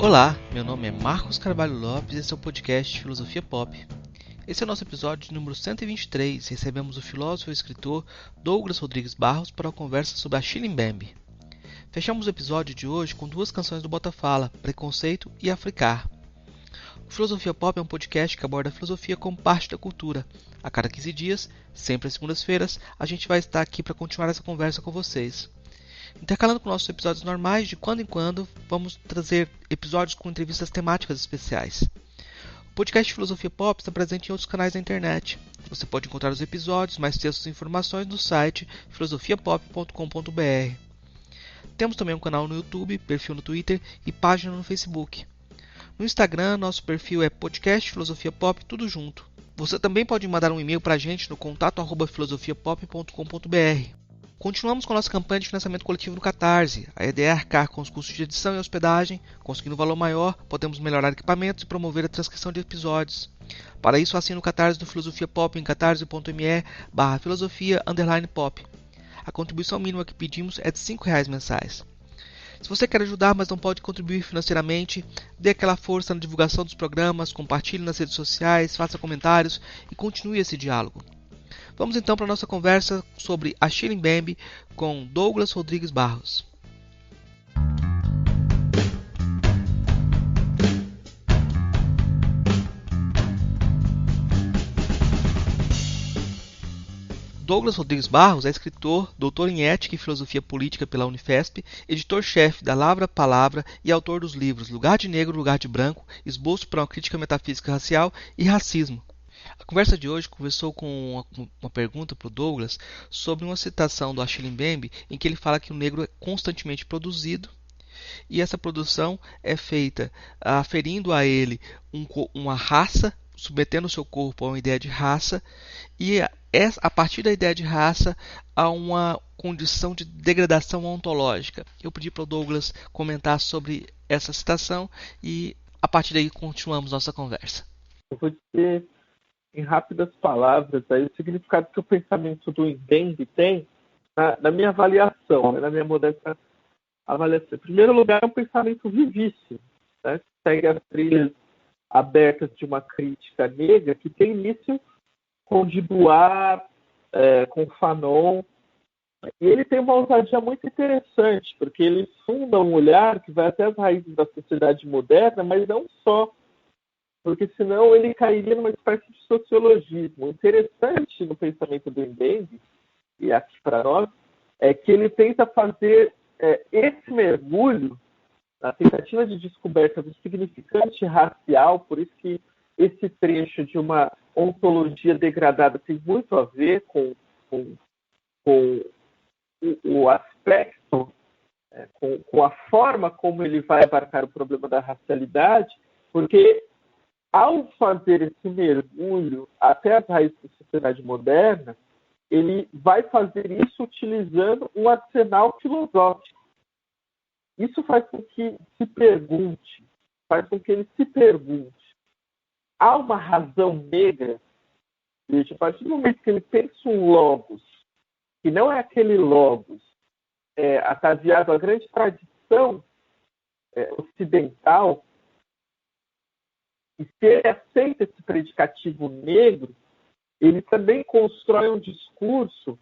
Olá, meu nome é Marcos Carvalho Lopes e esse é o podcast Filosofia Pop. Esse é o nosso episódio número 123. Recebemos o filósofo e escritor Douglas Rodrigues Barros para uma conversa sobre Achille Mbembe. Fechamos o episódio de hoje com duas canções do Botafala, Preconceito e Africar. O Filosofia Pop é um podcast que aborda a filosofia como parte da cultura. A cada 15 dias, sempre às segundas-feiras, a gente vai estar aqui para continuar essa conversa com vocês. Intercalando com nossos episódios normais, de quando em quando, vamos trazer episódios com entrevistas temáticas especiais. O podcast Filosofia Pop está presente em outros canais da internet. Você pode encontrar os episódios, mais textos e informações no site filosofiapop.com.br. Temos também um canal no YouTube, perfil no Twitter e página no Facebook. No Instagram, nosso perfil é podcast Filosofia Pop, tudo junto. Você também pode mandar um e-mail para a gente no contato@filosofiapop.com.br. Continuamos com a nossa campanha de financiamento coletivo no Catarse. A ideia é arcar com os custos de edição e hospedagem. Conseguindo um valor maior, podemos melhorar equipamentos e promover a transcrição de episódios. Para isso, assine o Catarse do Filosofia Pop em catarse.me/filosofia_pop. A contribuição mínima que pedimos é de R$5 mensais. Se você quer ajudar, mas não pode contribuir financeiramente, dê aquela força na divulgação dos programas, compartilhe nas redes sociais, faça comentários e continue esse diálogo. Vamos então para a nossa conversa sobre Achille Mbembe com Douglas Rodrigues Barros. Douglas Rodrigues Barros é escritor, doutor em Ética e Filosofia Política pela Unifesp, editor-chefe da Lavra Palavra e autor dos livros Lugar de Negro, Lugar de Branco, Esboço para uma Crítica Metafísica Racial e Racismo. A conversa de hoje começou com uma pergunta para o Douglas sobre uma citação do Achille Mbembe em que ele fala que o negro é constantemente produzido e essa produção é feita aferindo a ele uma raça, submetendo o seu corpo a uma ideia de raça e a partir da ideia de raça a uma condição de degradação ontológica. Eu pedi para o Douglas comentar sobre essa citação e a partir daí continuamos nossa conversa. Eu vou dizer em rápidas palavras aí o significado que o pensamento do Mbembe tem na minha avaliação, na minha modesta avaliação. Em primeiro lugar, é um pensamento vivíssimo, né? Segue as trilhas abertas de uma crítica negra que tem início com Dubois, com Fanon, e ele tem uma ousadia muito interessante, porque ele funda um olhar que vai até as raízes da sociedade moderna, mas não só, porque senão ele cairia numa espécie de sociologismo. O interessante no pensamento do Mbembe, e aqui para nós, é que ele tenta fazer esse mergulho na tentativa de descoberta do significante racial, por isso que esse trecho de uma ontologia degradada tem muito a ver com o aspecto, com a forma como ele vai abarcar o problema da racialidade, porque ao fazer esse mergulho até as raízes da sociedade moderna, ele vai fazer isso utilizando um arsenal filosófico. Isso faz com que ele se pergunte, há uma razão negra? Veja, a partir do momento que ele pensa um logos, que não é aquele logos ataviado à grande tradição ocidental, e se ele aceita esse predicativo negro, ele também constrói um discurso,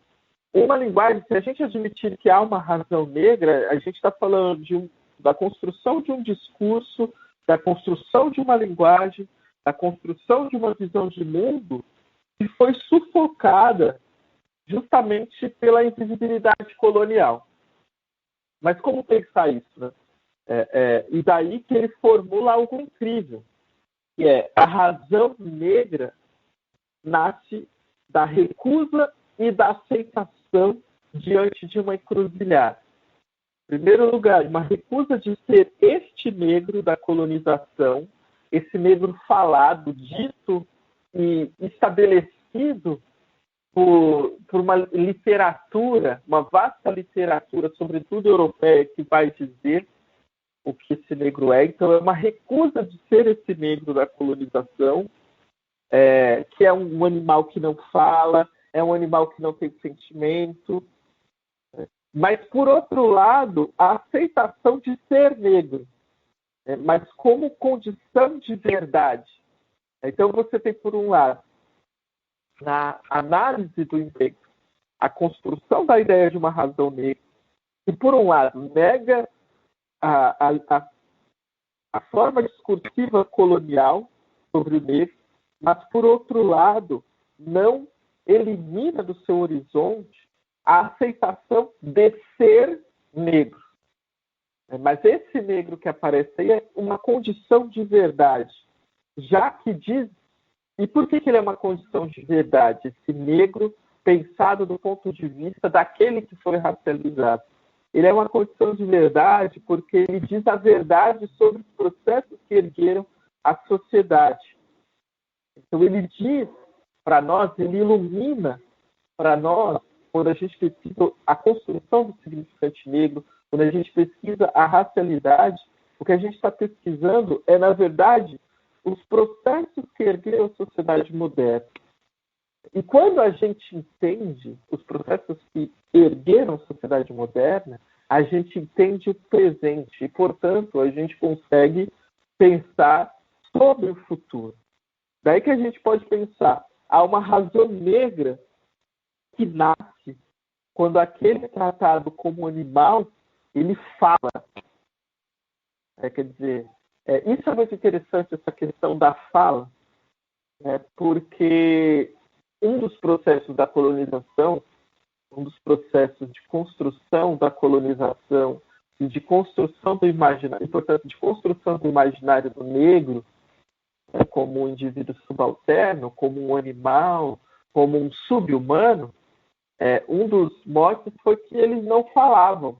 uma linguagem. Se a gente admitir que há uma razão negra, a gente está falando da construção de um discurso, da construção de uma linguagem, da construção de uma visão de mundo que foi sufocada justamente pela invisibilidade colonial. Mas como pensar isso, né? E daí que ele formula algo incrível, que é a razão negra nasce da recusa e da aceitação diante de uma encruzilhada. Em primeiro lugar, uma recusa de ser este negro da colonização, esse negro falado, dito e estabelecido por uma literatura, uma vasta literatura, sobretudo europeia, que vai dizer o que esse negro é. Então, é uma recusa de ser esse negro da colonização, que é um animal que não fala, é um animal que não tem sentimento. Mas, por outro lado, a aceitação de ser negro. mas como condição de verdade. Então você tem, por um lado, na análise do Mbembe, a construção da ideia de uma razão negra, que, por um lado, nega a forma discursiva colonial sobre o negro, mas, por outro lado, não elimina do seu horizonte a aceitação de ser negro. Mas esse negro que aparece aí é uma condição de verdade, já que diz... E por que ele é uma condição de verdade? Esse negro pensado do ponto de vista daquele que foi racializado. Ele é uma condição de verdade porque ele diz a verdade sobre os processos que ergueram a sociedade. Então ele diz para nós, ele ilumina para nós, quando a gente pesquisa a construção do significante negro, quando a gente pesquisa a racialidade, o que a gente está pesquisando é, na verdade, os processos que ergueram a sociedade moderna. E quando a gente entende os processos que ergueram a sociedade moderna, a gente entende o presente e, portanto, a gente consegue pensar sobre o futuro. Daí que a gente pode pensar, há uma razão negra que nasce quando aquele tratado como animal, ele fala. Quer dizer, isso é muito interessante, essa questão da fala, porque um dos processos da colonização, um dos processos de construção da colonização e de construção do imaginário, portanto, de construção do imaginário do negro, como um indivíduo subalterno, como um animal, como um sub-humano, um dos motes foi que eles não falavam.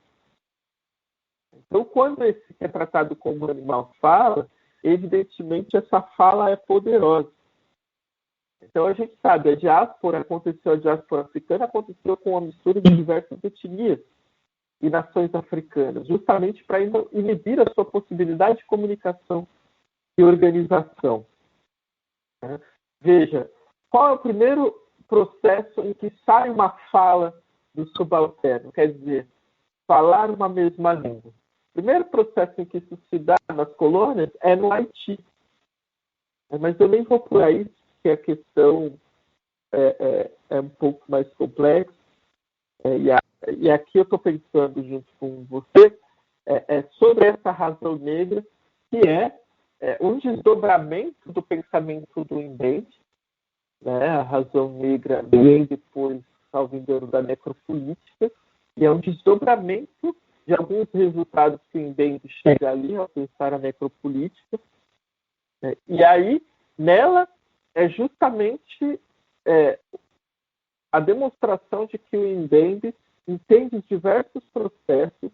Então, quando esse que é tratado como animal fala, evidentemente essa fala é poderosa. Então, a gente sabe, a diáspora africana aconteceu com a mistura de diversas etnias e nações africanas, justamente para inibir a sua possibilidade de comunicação e organização. Veja, qual é o primeiro processo em que sai uma fala do subalterno? Quer dizer, falar uma mesma língua. O primeiro processo em que isso se dá nas colônias é no Haiti. Mas eu nem vou por aí, porque a questão é um pouco mais complexa. E aqui eu estou pensando junto com você sobre essa razão negra, que é um desdobramento do pensamento do Mbembe. A razão negra vem depois, salvo engano, da necropolítica, e é um desdobramento de alguns resultados que o Mbembe chega ali ao pensar a necropolítica. E aí, nela, é justamente a demonstração de que o Mbembe entende diversos processos,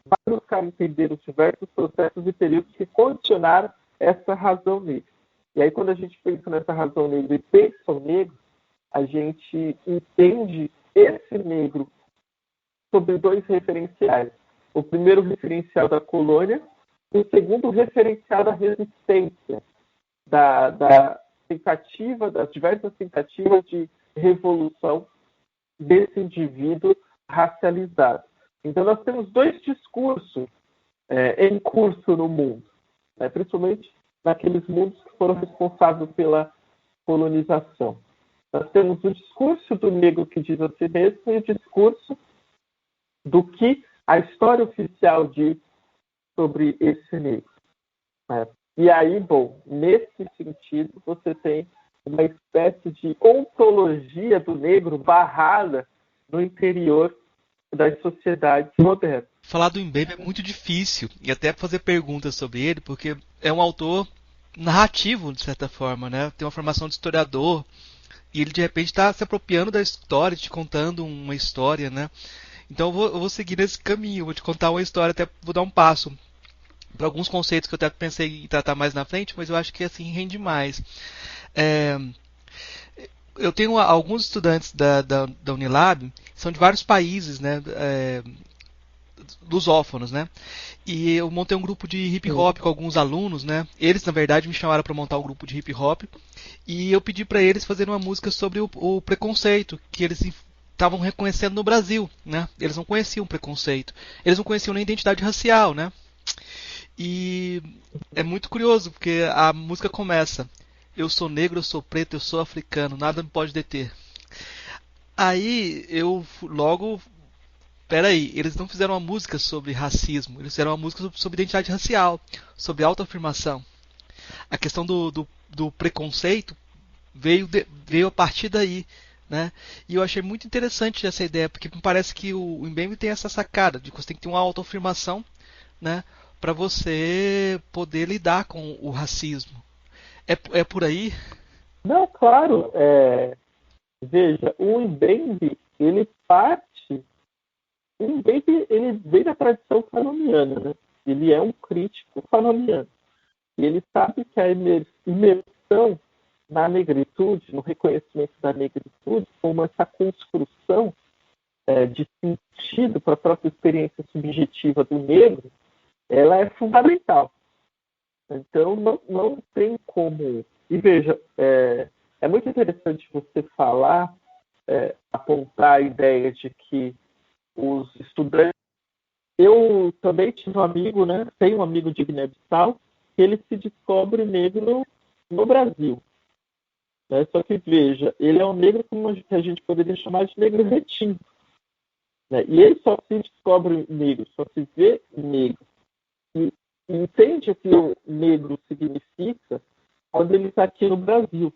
vai buscar entender os diversos processos e períodos que condicionaram essa razão negra. E aí, quando a gente pensa nessa razão negra e pensa o negro, a gente entende esse negro sobre dois referenciais. O primeiro referencial da colônia, e o segundo referencial da resistência, das diversas tentativas de revolução desse indivíduo racializado. Então, nós temos dois discursos em curso no mundo, principalmente naqueles mundos que foram responsáveis pela colonização. Nós temos o discurso do negro que diz a si mesmo e o discurso do que a história oficial diz sobre esse negro. E aí, bom, nesse sentido, você tem uma espécie de ontologia do negro barrada no interior das sociedades modernas. Falar do Mbembe é muito difícil, e até fazer perguntas sobre ele, porque é um autor narrativo, de certa forma, né? Tem uma formação de historiador, e ele de repente está se apropriando da história, te contando uma história, né? Então eu vou seguir nesse caminho, vou te contar uma história, até vou dar um passo para alguns conceitos que eu até pensei em tratar mais na frente, mas eu acho que assim rende mais. Eu tenho alguns estudantes da Unilab, são de vários países, né? Lusófonos, né? E eu montei um grupo de hip hop com alguns alunos, né? Eles, na verdade, me chamaram para montar um grupo de hip hop e eu pedi para eles fazerem uma música sobre o preconceito que eles estavam reconhecendo no Brasil, né? Eles não conheciam preconceito, eles não conheciam nem identidade racial, né? E é muito curioso, porque a música começa: eu sou negro, eu sou preto, eu sou africano, nada me pode deter. Aí eu logo. Peraí, eles não fizeram uma música sobre racismo, eles fizeram uma música sobre identidade racial, sobre autoafirmação. A questão do preconceito veio a partir daí, né? E eu achei muito interessante essa ideia, porque me parece que o Mbembe tem essa sacada de que você tem que ter uma autoafirmação, né? Para você poder lidar com o racismo. É por aí? Não, claro, veja, o Mbembe, ele parte, o Mbembe, ele vem da tradição fanoniana, né? Ele é um crítico fanoniano. E ele sabe que a imersão na negritude, no reconhecimento da negritude, como essa construção de sentido para a própria experiência subjetiva do negro, ela é fundamental. Então, não tem como. E veja, é muito interessante você falar, apontar a ideia de que os estudantes. Eu também tive um amigo, né? Tenho um amigo de Guiné-Bissau, que ele se descobre negro no Brasil. Né? Só que, veja, ele é um negro que a gente poderia chamar de negro retinto. Né? E ele só se descobre negro, só se vê negro. E entende o que o negro significa quando ele está aqui no Brasil.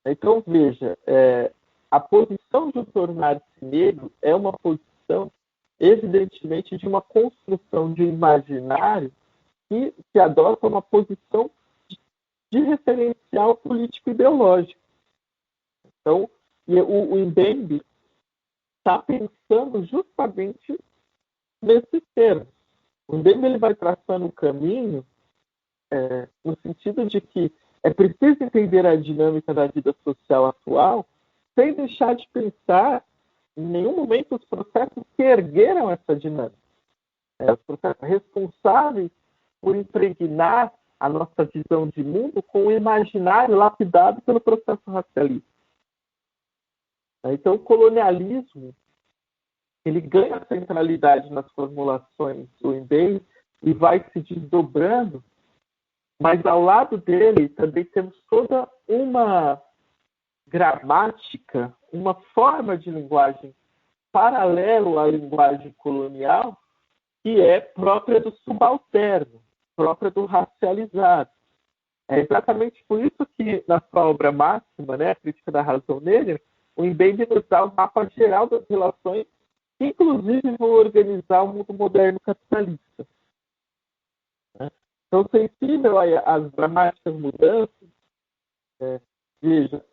Então, veja, a posição de tornar-se negro é uma posição, evidentemente, de uma construção de imaginário que adota uma posição de referencial político-ideológico. Então, o Mbembe está pensando justamente nesses termos. O Mbembe ele vai traçando um caminho no sentido de que é preciso entender a dinâmica da vida social atual sem deixar de pensar em nenhum momento os processos que ergueram essa dinâmica. Os processos responsáveis por impregnar a nossa visão de mundo com o imaginário lapidado pelo processo racialista. Então, o colonialismo ele ganha centralidade nas formulações do Mbembe e vai se desdobrando, mas ao lado dele também temos toda uma gramática, uma forma de linguagem paralelo à linguagem colonial, que é própria do subalterno, própria do racializado. É exatamente por isso que, na sua obra máxima, né, A Crítica da Razão Negra, o Mbembe nos dá um mapa geral das relações que, inclusive, vão organizar o mundo moderno capitalista. Então, sensível às dramáticas mudanças, veja,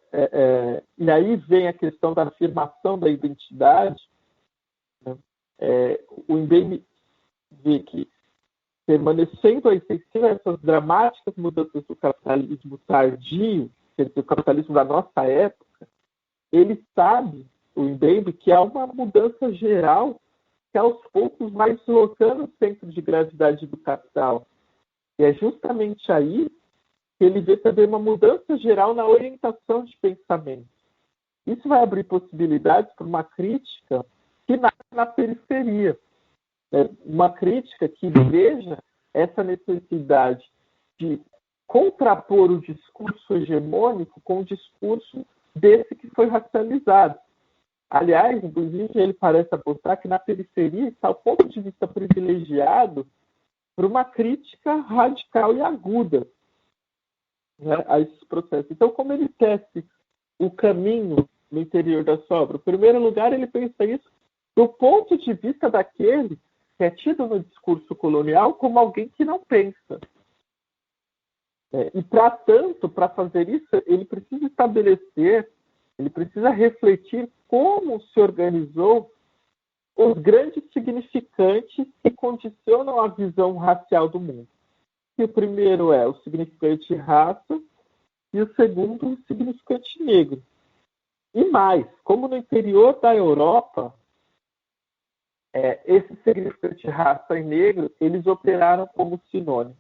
e aí vem a questão da afirmação da identidade, né? O Mbembe vê que, permanecendo sensível a essas dramáticas mudanças do capitalismo tardio, quer dizer, o capitalismo da nossa época, ele sabe, o Mbembe, que há uma mudança geral que aos poucos vai deslocando o centro de gravidade do capital. E é justamente aí que ele vê também uma mudança geral na orientação de pensamento. Isso vai abrir possibilidades para uma crítica que nasce na periferia. Uma crítica que veja essa necessidade de contrapor o discurso hegemônico com o discurso desse que foi racializado. Aliás, inclusive, ele parece apostar que na periferia está o ponto de vista privilegiado para uma crítica radical e aguda, né, a esses processos. Então, como ele tece o caminho no interior da sua obra? Em primeiro lugar, ele pensa isso do ponto de vista daquele que é tido no discurso colonial como alguém que não pensa. E, para tanto, para fazer isso, ele precisa estabelecer, ele precisa refletir como se organizou os grandes significantes que condicionam a visão racial do mundo. E o primeiro é o significante raça e o segundo o significante negro. E mais, como no interior da Europa, esse significante raça e negro, eles operaram como sinônimos.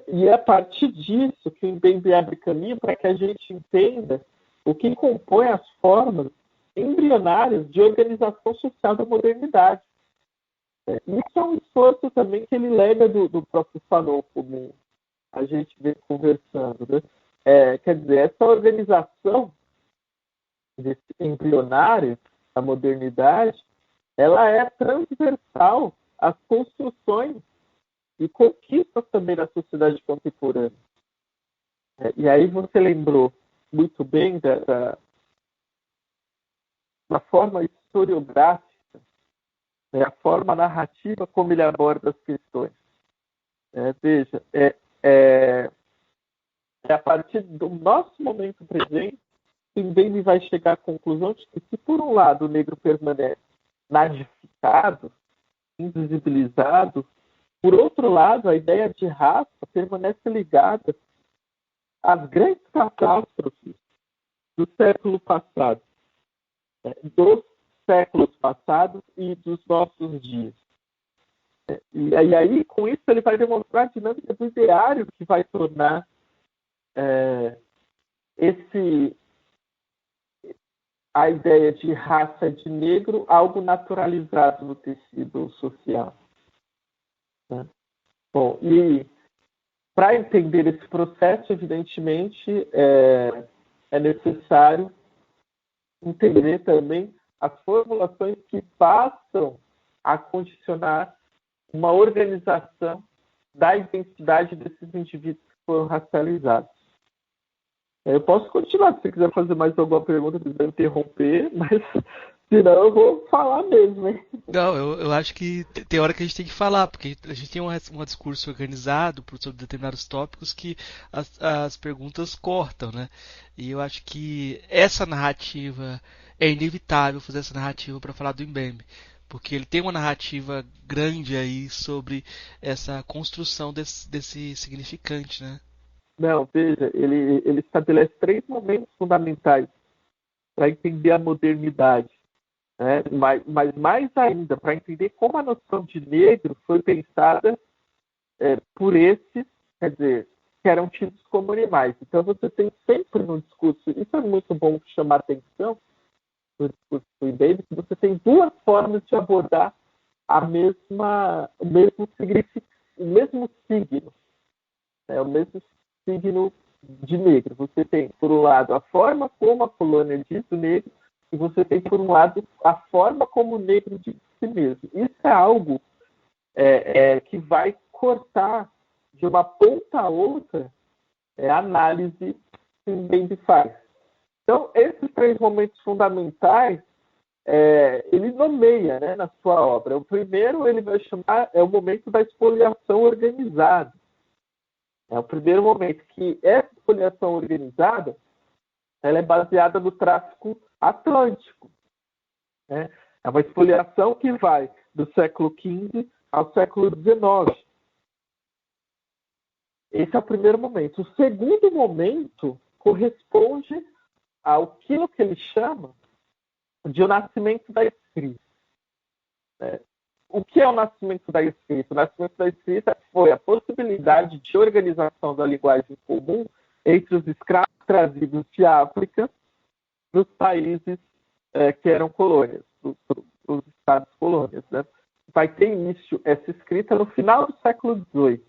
E é a partir disso que o Mbembe abre caminho para que a gente entenda o que compõe as formas embrionárias de organização social da modernidade. Isso é um esforço também que ele lega do próprio Fanon, como a gente vem conversando. Né? Quer dizer, essa organização desse embrionário da modernidade, ela é transversal às construções e conquistas também da sociedade contemporânea. E aí você lembrou muito bem da forma historiográfica, né, a forma narrativa como ele aborda as questões. Veja, a partir do nosso momento presente, Mbembe vai chegar à conclusão de que, se por um lado o negro permanece nadificado, invisibilizado, por outro lado, a ideia de raça permanece ligada às grandes catástrofes do século passado, dos séculos passados e dos nossos dias. E aí, com isso, ele vai demonstrar a dinâmica do ideário que vai tornar a ideia de raça de negro algo naturalizado no tecido social. Né? Bom, e para entender esse processo, evidentemente, é necessário entender também as formulações que passam a condicionar uma organização da identidade desses indivíduos que foram racializados. Eu posso continuar, se você quiser fazer mais alguma pergunta, quiser interromper, mas senão eu vou falar mesmo, hein? Não, eu acho que tem hora que a gente tem que falar, porque a gente tem um discurso organizado sobre determinados tópicos que as perguntas cortam, né? E eu acho que essa narrativa, é inevitável fazer essa narrativa para falar do Mbembe, porque ele tem uma narrativa grande aí sobre essa construção desse significante, né? Não, veja, ele estabelece 3 momentos fundamentais para entender a modernidade. Né? Mas mais ainda, para entender como a noção de negro foi pensada por esses, quer dizer, que eram tidos como animais. Então você tem sempre no discurso, isso é muito bom chamar atenção no discurso do Mbembe, que você tem 2 formas de abordar o mesmo signo. O mesmo signo de negro. Você tem, por um lado, a forma como a colônia diz o negro, e você tem, por um lado, a forma como o negro diz si mesmo. Isso é algo que vai cortar de uma ponta a outra a análise que o Mbembe faz. Então, esses 3 momentos fundamentais, ele nomeia, né, na sua obra. O primeiro ele vai chamar o momento da expoliação organizada. É o primeiro momento que essa expoliação organizada ela é baseada no tráfico atlântico. Né? É uma expoliação que vai do século XV ao século XIX. Esse é o primeiro momento. O segundo momento corresponde àquilo que ele chama de o nascimento da escrita. O que é o nascimento da escrita? O nascimento da escrita foi a possibilidade de organização da linguagem comum entre os escravos trazidos de África para os países que eram colônias, os estados colônias. Né? Vai ter início essa escrita no final do século XVIII.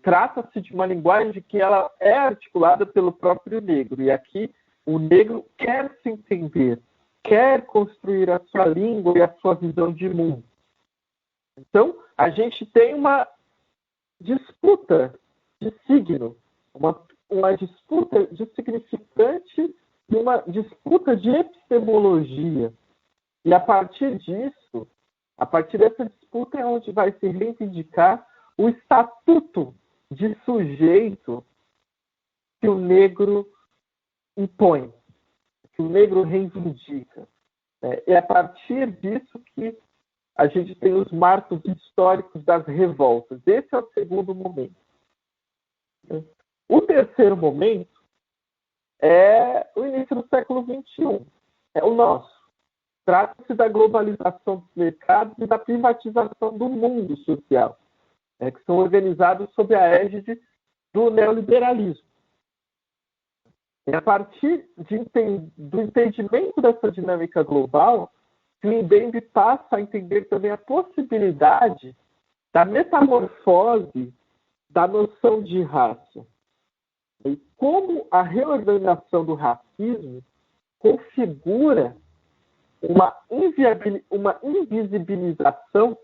Trata-se de uma linguagem que ela é articulada pelo próprio negro. E aqui o negro quer se entender, quer construir a sua língua e a sua visão de mundo. Então, a gente tem uma disputa de signo, uma disputa de significante e uma disputa de epistemologia. E a partir disso, a partir dessa disputa é onde vai se reivindicar o estatuto de sujeito que o negro impõe, que o negro reivindica. É a partir disso que a gente tem os marcos históricos das revoltas. Esse é o segundo momento. O terceiro momento é o início do século XXI. É o nosso. Trata-se da globalização dos mercados e da privatização do mundo social, que são organizados sob a égide do neoliberalismo. E a partir do entendimento dessa dinâmica global, Mbembe passa a entender também a possibilidade da metamorfose da noção de raça. E como a reorganização do racismo configura uma invisibilização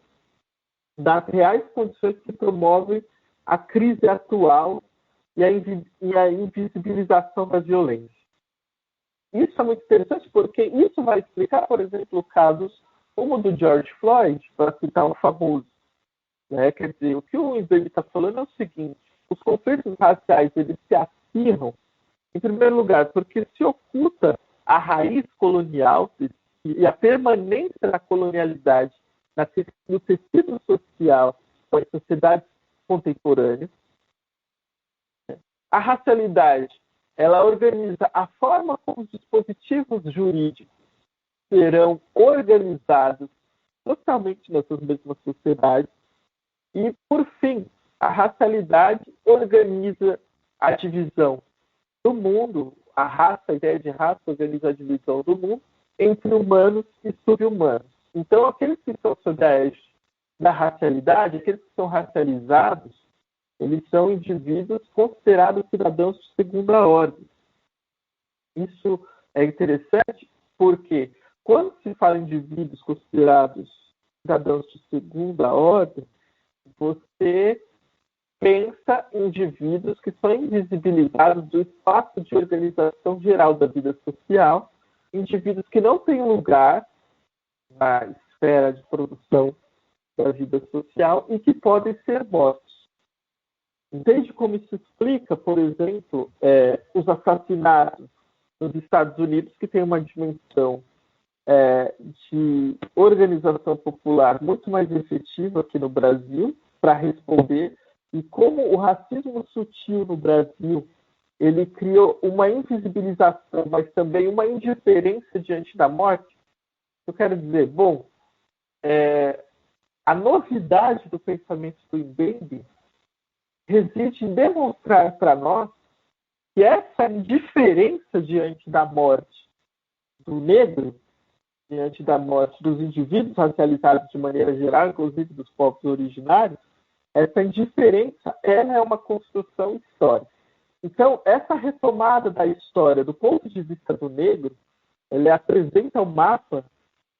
das reais condições que promovem a crise atual e a invisibilização da violência. Isso é muito interessante porque isso vai explicar, por exemplo, casos como o do George Floyd, para citar um famoso. Né? Quer dizer, o que o Mbembe está falando é o seguinte: os conflitos raciais eles se acirram, em primeiro lugar, porque se oculta a raiz colonial e a permanência da colonialidade no tecido social das sociedades contemporâneas. A racialidade, ela organiza a forma como os dispositivos jurídicos serão organizados socialmente nessas mesmas sociedades. E, por fim, a racialidade organiza a divisão do mundo, a ideia de raça organiza a divisão do mundo entre humanos e subhumanos. Então, aqueles que estão sob a égide da racialidade, aqueles que são racializados, eles são indivíduos considerados cidadãos de segunda ordem. Isso é interessante porque, quando se fala em indivíduos considerados cidadãos de segunda ordem, você pensa em indivíduos que são invisibilizados do espaço de organização geral da vida social, indivíduos que não têm lugar na esfera de produção da vida social e que podem ser mortos. Entende como isso explica, por exemplo, os assassinatos nos Estados Unidos, que tem uma dimensão de organização popular muito mais efetiva que no Brasil para responder, e como o racismo sutil no Brasil ele criou uma invisibilização, mas também uma indiferença diante da morte. Eu quero dizer, a novidade do pensamento do Mbembe reside em demonstrar para nós que essa indiferença diante da morte do negro, diante da morte dos indivíduos racializados de maneira geral, inclusive dos povos originários, essa indiferença ela é uma construção histórica. Então, essa retomada da história do ponto de vista do negro, ela apresenta um mapa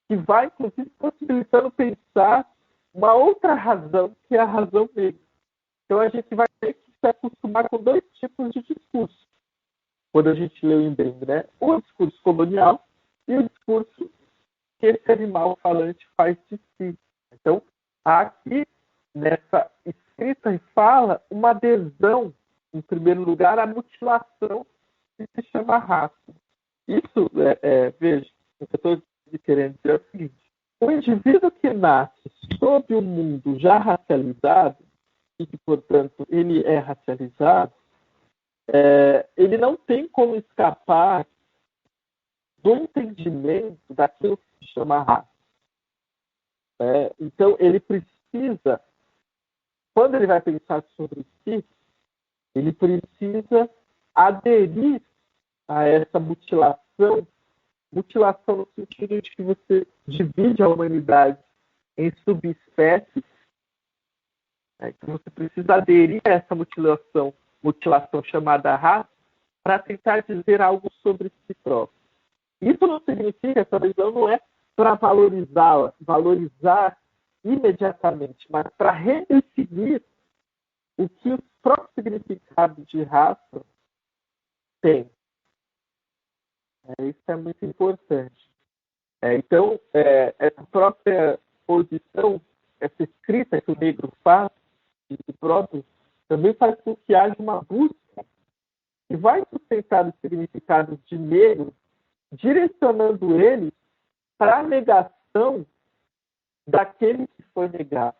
que vai, inclusive, possibilitando pensar uma outra razão, que é a razão negra. Então, a gente vai ter que se acostumar com dois tipos de discurso. Quando a gente lê o Mbembe, né? O discurso colonial e o discurso que esse animal falante faz de si. Então, há aqui, nessa escrita e fala, uma adesão, em primeiro lugar, à mutilação que se chama raça. Isso, veja, o que eu estou querendo dizer é o seguinte: o indivíduo que nasce sob um mundo já racializado, e que, portanto, ele é racializado, ele não tem como escapar do entendimento daquilo que se chama raça. Então, ele precisa, quando ele vai pensar sobre si, ele precisa aderir a essa mutilação no sentido de que você divide a humanidade em subespécies. Então, você precisa aderir a essa mutilação chamada raça, para tentar dizer algo sobre si próprio. Isso não significa, essa visão não é para valorizar imediatamente, mas para redefinir o que o próprio significado de raça tem. Isso é muito importante. Então, essa própria posição, essa escrita que o negro faz de si próprio, também faz com que haja uma busca que vai sustentar os significados de negro, direcionando ele para a negação daquele que foi negado.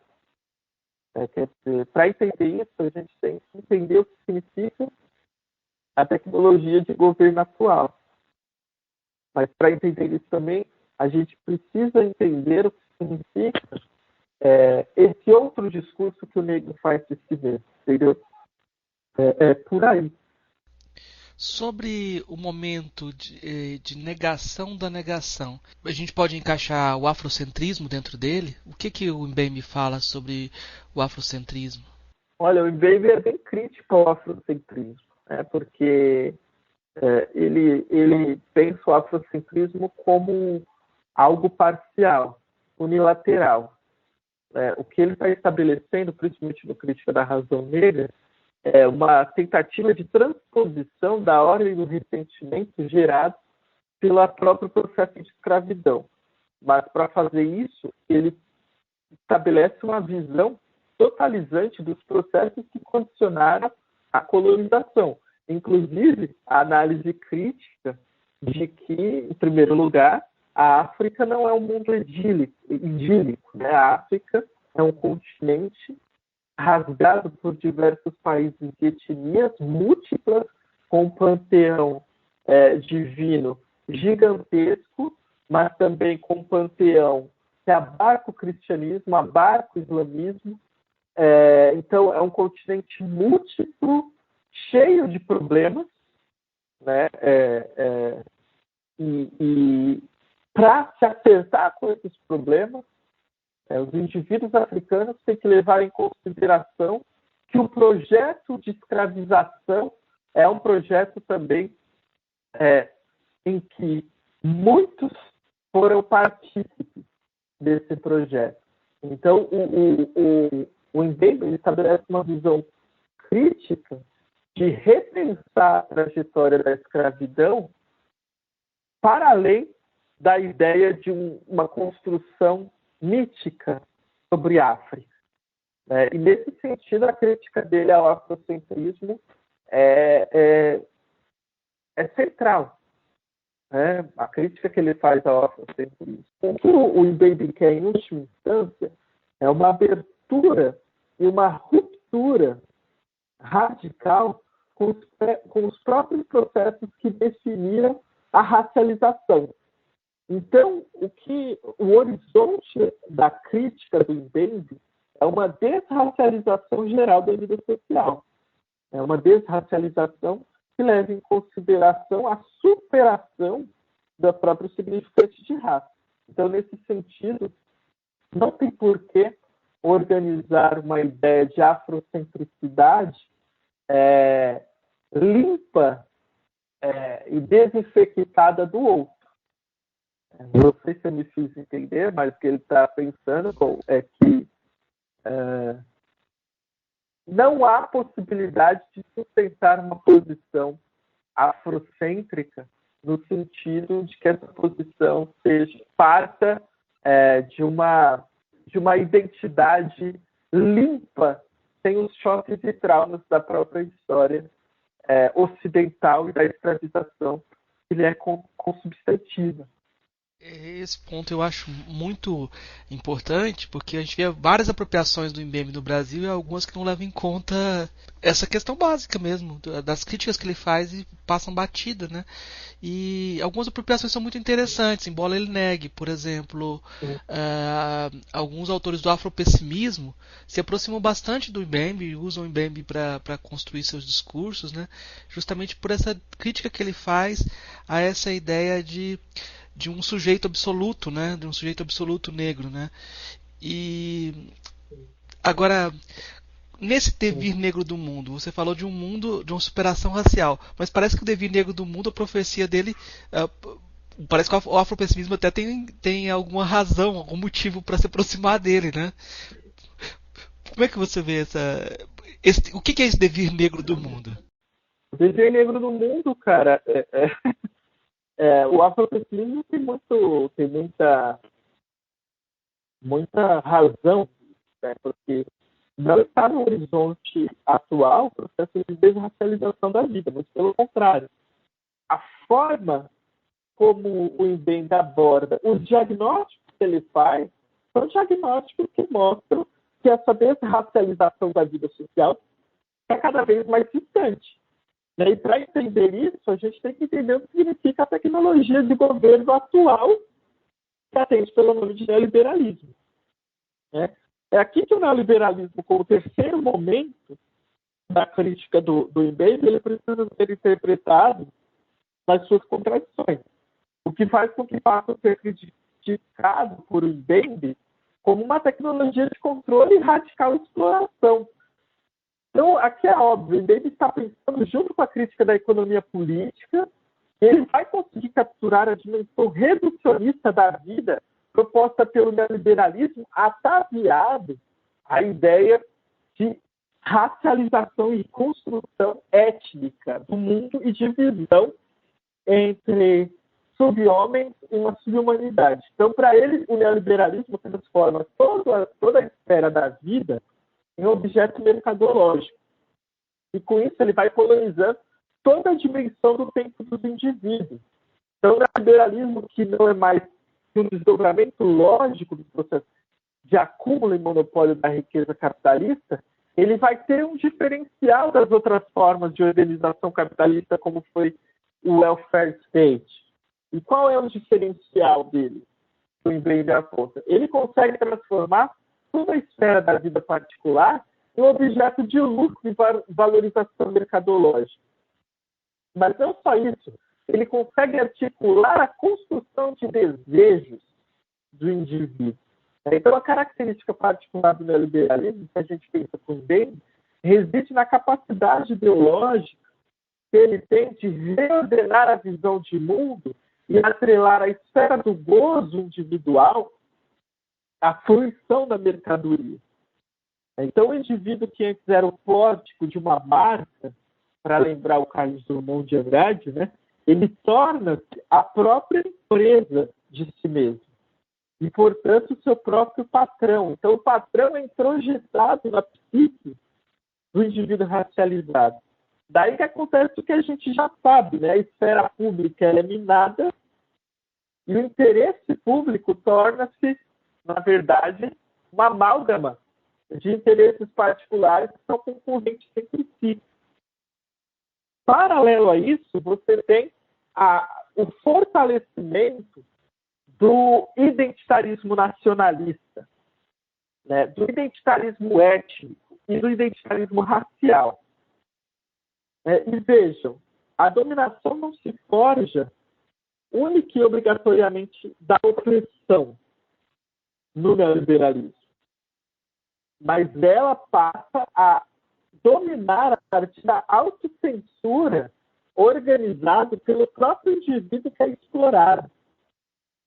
Quer dizer, para entender isso, a gente tem que entender o que significa a tecnologia de governo atual. Mas para entender isso também, a gente precisa entender o que significa esse outro discurso que o negro faz de si mesmo. Entendeu? Por aí. Sobre o momento de negação da negação, a gente pode encaixar o afrocentrismo dentro dele? O que o Mbembe fala sobre o afrocentrismo? Olha, o Mbembe é bem crítico ao afrocentrismo, né? Porque ele pensa o afrocentrismo como algo parcial, unilateral. O que ele está estabelecendo, principalmente no Crítica da Razão Negra, é uma tentativa de transposição da ordem do ressentimento gerado pelo próprio processo de escravidão. Mas, para fazer isso, ele estabelece uma visão totalizante dos processos que condicionaram a colonização. Inclusive, a análise crítica de que, em primeiro lugar, a África não é um mundo idílico, né? A África é um continente rasgado por diversos países e etnias múltiplas, com um panteão divino gigantesco, mas também com um panteão que abarca o cristianismo, abarca o islamismo. Então, é um continente múltiplo, cheio de problemas, né? E para se acertar com esses problemas, os indivíduos africanos têm que levar em consideração que o projeto de escravização é um projeto também em que muitos foram partícipes desse projeto. Então, o Mbembe estabelece uma visão crítica de repensar a trajetória da escravidão para além da ideia de uma construção mítica sobre a África. E, nesse sentido, a crítica dele ao afrocentrismo é central. A crítica que ele faz ao afrocentrismo. O que o Mbembe quer, em última instância, é uma abertura e uma ruptura radical com os próprios processos que definiram a racialização. Então, o horizonte da crítica do Mbembe é uma desracialização geral da vida social. É uma desracialização que leva em consideração a superação da própria significante de raça. Então, nesse sentido, não tem por que organizar uma ideia de afrocentricidade limpa e desinfectada do outro. Não sei se eu me fiz entender, mas o que ele está pensando é que não há possibilidade de sustentar uma posição afrocêntrica no sentido de que essa posição parta de uma identidade limpa, sem os choques e traumas da própria história ocidental e da escravização que lhe é consubstantiva. Esse ponto eu acho muito importante, porque a gente vê várias apropriações do Mbembe no Brasil e algumas que não levam em conta essa questão básica mesmo, das críticas que ele faz e passam batida, né? E algumas apropriações são muito interessantes, embora ele negue. Por exemplo, alguns autores do afropessimismo se aproximam bastante do Mbembe e usam o Mbembe para construir seus discursos, né? Justamente por essa crítica que ele faz a essa ideia de um sujeito absoluto, né? De um sujeito absoluto negro, né? E agora, nesse devir negro do mundo, você falou de um mundo, de uma superação racial, mas parece que o devir negro do mundo, a profecia dele, parece que o afropessimismo até tem alguma razão, algum motivo para se aproximar dele, né? Como é que você vê o que é esse devir negro do mundo? O devir negro do mundo, cara, o afropessimismo tem muita razão, né? Porque não está no horizonte atual o processo de desracialização da vida, mas pelo contrário. A forma como o Mbembe aborda, os diagnósticos que ele faz, são diagnósticos que mostram que essa desracialização da vida social é cada vez mais distante. E para entender isso, a gente tem que entender o que significa a tecnologia de governo atual, que atende pelo nome de neoliberalismo. É aqui que o neoliberalismo, como terceiro momento, da crítica do Mbembe, ele precisa ser interpretado nas suas contradições, o que faz com que passe a ser criticado por Mbembe como uma tecnologia de controle e radical exploração. Então, aqui é óbvio, o Mbembe está pensando junto com a crítica da economia política, ele vai conseguir capturar a dimensão reducionista da vida proposta pelo neoliberalismo, ataviado à ideia de racialização e construção étnica do mundo e divisão entre sub-homens e uma sub-humanidade. Então, para ele, o neoliberalismo transforma toda a esfera da vida em objeto mercadológico. E com isso ele vai colonizando toda a dimensão do tempo dos indivíduos. Então, o neoliberalismo, que não é mais um desdobramento lógico do processo de acúmulo e monopólio da riqueza capitalista, ele vai ter um diferencial das outras formas de organização capitalista, como foi o welfare state. E qual é o diferencial dele? O Mbembe aponta. Ele consegue transformar toda a esfera da vida particular em um objeto de lucro e valorização mercadológica. Mas não só isso. Ele consegue articular a construção de desejos do indivíduo. Então, a característica particular do neoliberalismo, que a gente pensa com bem, reside na capacidade ideológica que ele tem de reordenar a visão de mundo e atrelar a esfera do gozo individual à fruição da mercadoria. Então, o indivíduo que antes era o pórtico de uma marca, para lembrar o Carlos Drummond de Andrade, né, ele torna-se a própria empresa de si mesmo. E, portanto, o seu próprio patrão. Então, o patrão é introjetado na psique do indivíduo racializado. Daí que acontece o que a gente já sabe, né? A esfera pública ela é minada e o interesse público torna-se, na verdade, uma amálgama de interesses particulares que são concorrentes entre si. Paralelo a isso, você tem o fortalecimento do identitarismo nacionalista, né, do identitarismo étnico e do identitarismo racial. E vejam, a dominação não se forja única e obrigatoriamente da opressão no neoliberalismo, mas ela passa a dominar a partir da autocensura organizada pelo próprio indivíduo que é explorado.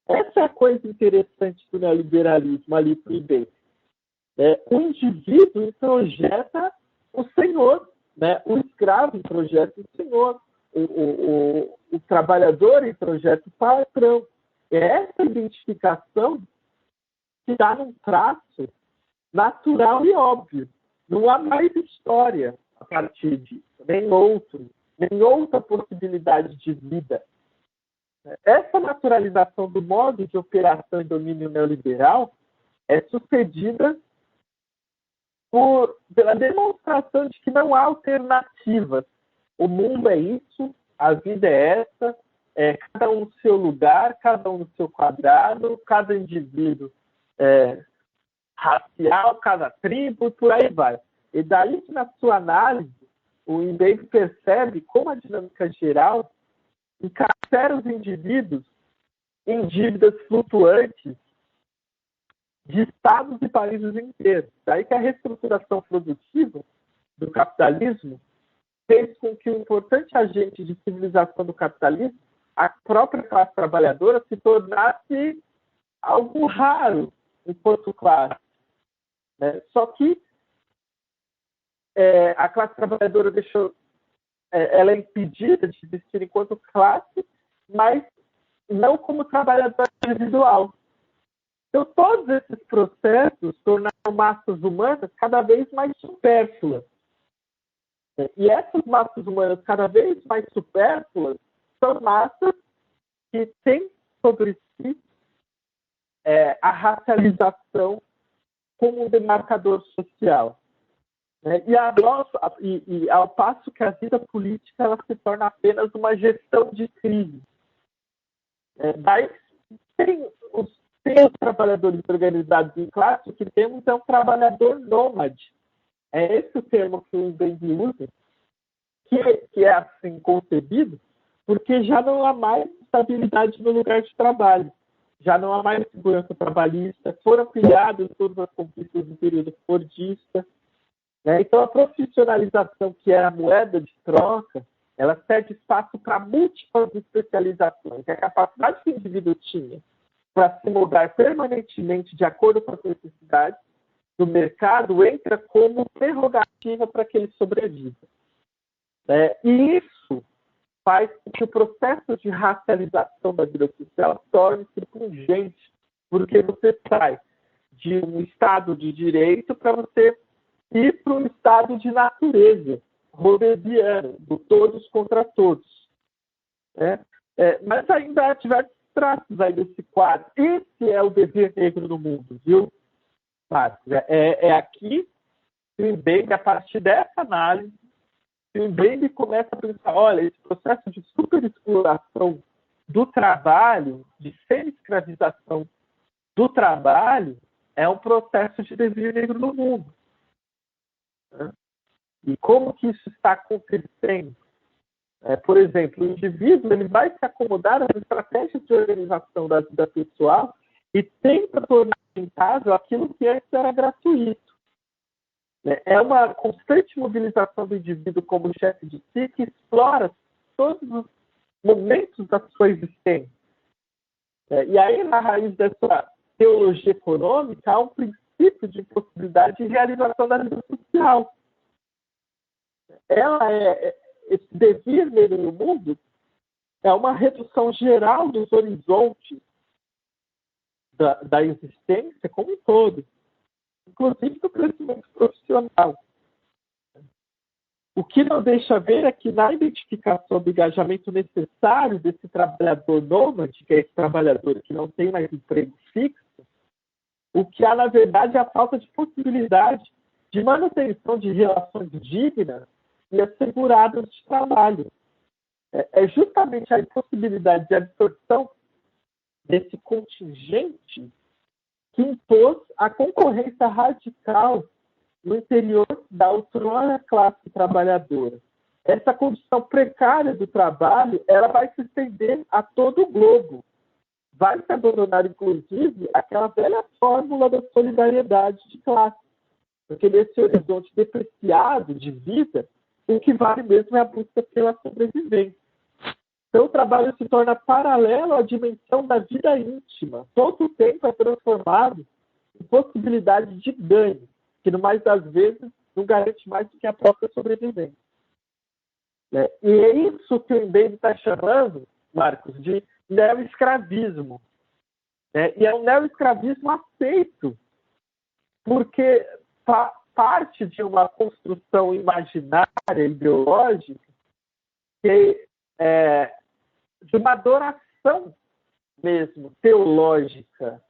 Essa é a coisa interessante do neoliberalismo ali para o Mbembe. O indivíduo introjeta o senhor, né? O escravo introjeta o senhor, o trabalhador introjeta o patrão. É essa identificação que dá num traço natural e óbvio. Não há mais história a partir disso, nem outra possibilidade de vida. Essa naturalização do modo de operação e domínio neoliberal é sucedida pela demonstração de que não há alternativas. O mundo é isso, a vida é essa, cada um no seu lugar, cada um no seu quadrado, cada indivíduo racial, cada tribo, por aí vai. E daí que na sua análise, o Mbembe percebe como a dinâmica geral encarcera os indivíduos em dívidas flutuantes de estados e países inteiros. Daí que a reestruturação produtiva do capitalismo fez com que o importante agente de civilização do capitalismo, a própria classe trabalhadora, se tornasse algo raro enquanto classe. Só que a classe trabalhadora ela é impedida de existir enquanto classe, mas não como trabalhador individual. Então, todos esses processos tornaram massas humanas cada vez mais supérfluas. E essas massas humanas cada vez mais supérfluas são massas que têm sobre si a racialização como um demarcador social. E ao passo que a vida política ela se torna apenas uma gestão de crise. Daí tem os trabalhadores organizados em classe, o que temos é um trabalhador nômade. É esse o termo que o Mbembe usa, que é assim concebido, porque já não há mais estabilidade no lugar de trabalho, já não há mais segurança trabalhista, foram criadas todas as conquistas do período fordista, né? Então a profissionalização, que é a moeda de troca, ela cede espaço para múltiplas especializações. A capacidade que o indivíduo tinha para se moldar permanentemente de acordo com as necessidades do mercado entra como prerrogativa para que ele sobreviva. E isso faz com que o processo de racialização da vida social torne-se pungente, porque você sai de um estado de direito para você ir para um estado de natureza, rodesiano, do todos contra todos. Mas ainda há diversos traços aí desse quadro. Esse é o dever negro no mundo, viu, Marcos? É aqui que o Mbembe, a partir dessa análise, que o Mbembe começa a pensar, olha, esse processo de superexploração do trabalho, de semi-escravização do trabalho, é um processo de dever negro no mundo. E como que isso está acontecendo? Por exemplo, o indivíduo ele vai se acomodar às estratégias de organização da vida pessoal e tenta tornar rentável aquilo que antes era gratuito. É uma constante mobilização do indivíduo como chefe de si que explora todos os momentos da sua existência. E aí, na raiz dessa teologia econômica, há um princípio de impossibilidade de realização da vida social. Esse devir negro no mundo é uma redução geral dos horizontes da existência como um todo, inclusive do crescimento profissional. O que não deixa ver é que na identificação do engajamento necessário desse trabalhador nômade, que é esse trabalhador que não tem mais emprego fixo, o que há, na verdade, é a falta de possibilidade de manutenção de relações dignas e asseguradas de trabalho. É justamente a impossibilidade de absorção desse contingente que impôs a concorrência radical no interior da outrora classe trabalhadora. Essa condição precária do trabalho, ela vai se estender a todo o globo. Vai se abandonar, inclusive, aquela velha fórmula da solidariedade de classe. Porque nesse horizonte depreciado de vida, o que vale mesmo é a busca pela sobrevivência. Então, o trabalho se torna paralelo à dimensão da vida íntima. Todo o tempo é transformado em possibilidade de ganho, que, no mais das vezes, não garante mais do que a própria sobrevivência. E é isso que o Mbembe está chamando, Marcos, de neoescravismo. E é um neoescravismo aceito, porque parte de uma construção imaginária, ideológica, de uma adoração mesmo, teológica,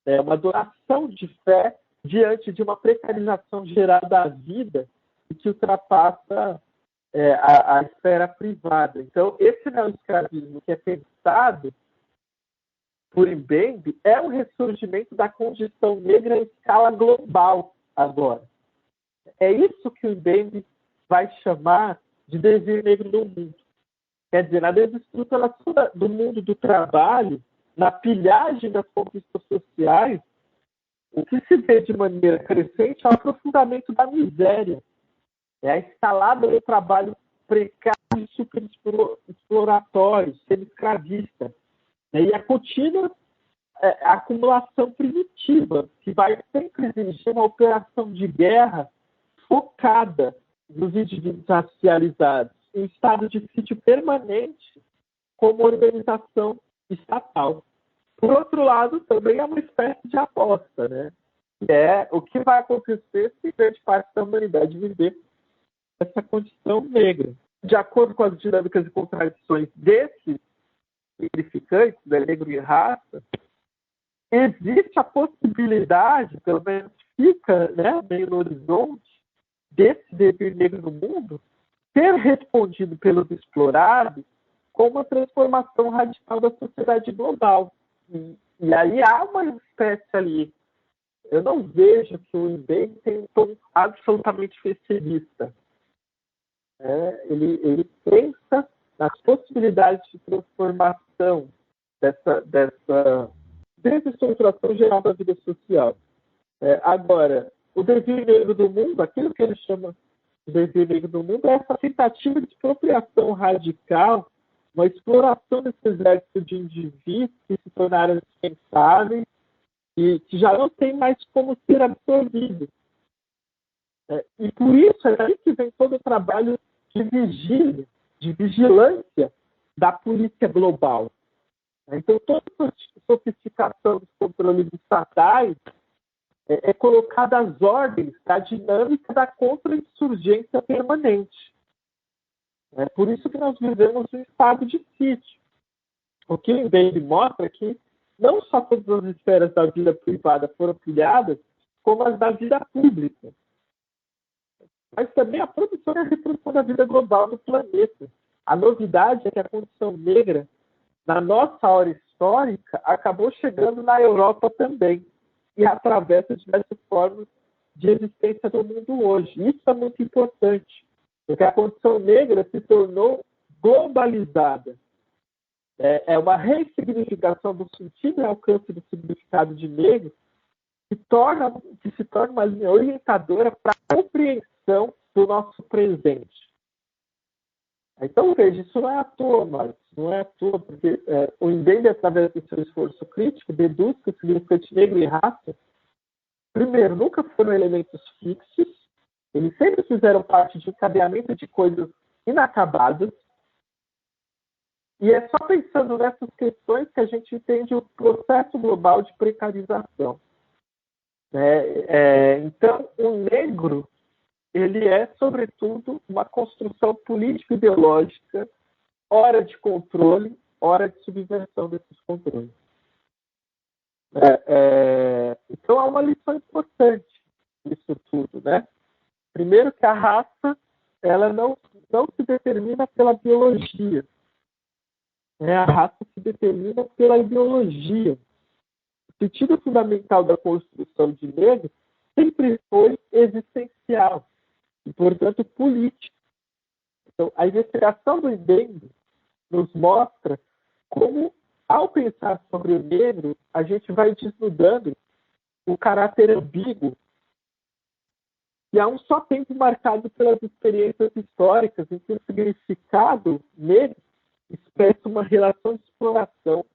uma adoração de fé diante de uma precarização geral da vida e que ultrapassa a esfera privada. Então, esse neoescravismo que é pensado por Mbembe é um ressurgimento da condição negra em escala global agora. É isso que o Mbembe vai chamar de dever negro no mundo. Quer dizer, na desestruturação do mundo do trabalho, na pilhagem das conquistas sociais, o que se vê de maneira crescente é o aprofundamento da miséria, a escalada do trabalho precário e superexploratório, semi-escravista, e a contínua acumulação primitiva, que vai sempre exigir uma operação de guerra focada nos indivíduos racializados, em estado de sítio permanente como organização estatal. Por outro lado, também é uma espécie de aposta, né? Que é o que vai acontecer se grande parte da humanidade viver essa condição negra. De acordo com as dinâmicas e contradições desses significantes, negro e raça, existe a possibilidade, pelo menos fica meio no horizonte, desse dever negro no mundo ser respondido pelos explorados com uma transformação radical da sociedade global. E aí há uma espécie ali eu não vejo que o IBEM tem um tom absolutamente pessimista. Ele pensa nas possibilidades de transformação dessa desestruturação geral da vida social. Agora, o desvio negro do mundo, aquilo que ele chama de desvio negro do mundo, é essa tentativa de expropriação radical, uma exploração desse exército de indivíduos que se tornaram indispensáveis e que já não tem mais como ser absorvidos. E por isso é daí que vem todo o trabalho de vigília, de vigilância da polícia global. Então, toda a sofisticação dos controles estatais é colocada às ordens da dinâmica da contra-insurgência permanente. É por isso que nós vivemos um estado de sítio. O que o Bailey mostra é que não só todas as esferas da vida privada foram pilhadas, como as da vida pública. Mas também a produção e a reprodução da vida global no planeta. A novidade é que a condição negra, na nossa hora histórica, acabou chegando na Europa também e atravessa diversas formas de existência do mundo hoje. Isso é muito importante, porque a condição negra se tornou globalizada. É uma ressignificação do sentido e alcance do significado de negro que se torna uma linha orientadora para a compreensão do nosso presente. Então, veja, isso não é à toa, Marcos. Não é à toa, porque o Mbembe, através do seu esforço crítico, deduz que o significante negro e raça, primeiro, nunca foram elementos fixos, eles sempre fizeram parte de um encadeamento de coisas inacabadas, e é só pensando nessas questões que a gente entende o processo global de precarização. Então, o negro, ele é, sobretudo, uma construção político-ideológica, hora de controle, hora de subversão desses controles. Então, há uma lição importante nisso tudo, né? Primeiro que a raça, ela não se determina pela biologia. A raça se determina pela ideologia. O sentido fundamental da construção de negro sempre foi existencial e, portanto, político. Então, a investigação do Mbembe nos mostra como, ao pensar sobre o negro, a gente vai desnudando o caráter ambíguo e há um só tempo marcado pelas experiências históricas em que o significado negro expressa uma relação de exploração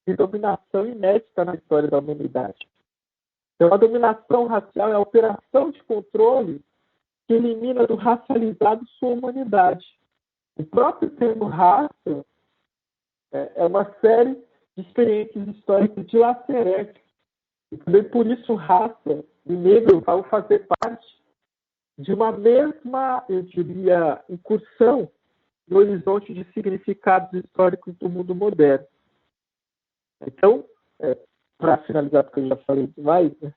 e dominação inédita na história da humanidade. Então, a dominação racial é a operação de controle que elimina do racializado sua humanidade. O próprio termo raça é uma série de experiências históricas dilacerantes. E também por isso raça e negro vão fazer parte de uma mesma, eu diria, incursão no horizonte de significados históricos do mundo moderno. Então, para finalizar, porque eu já falei demais, né?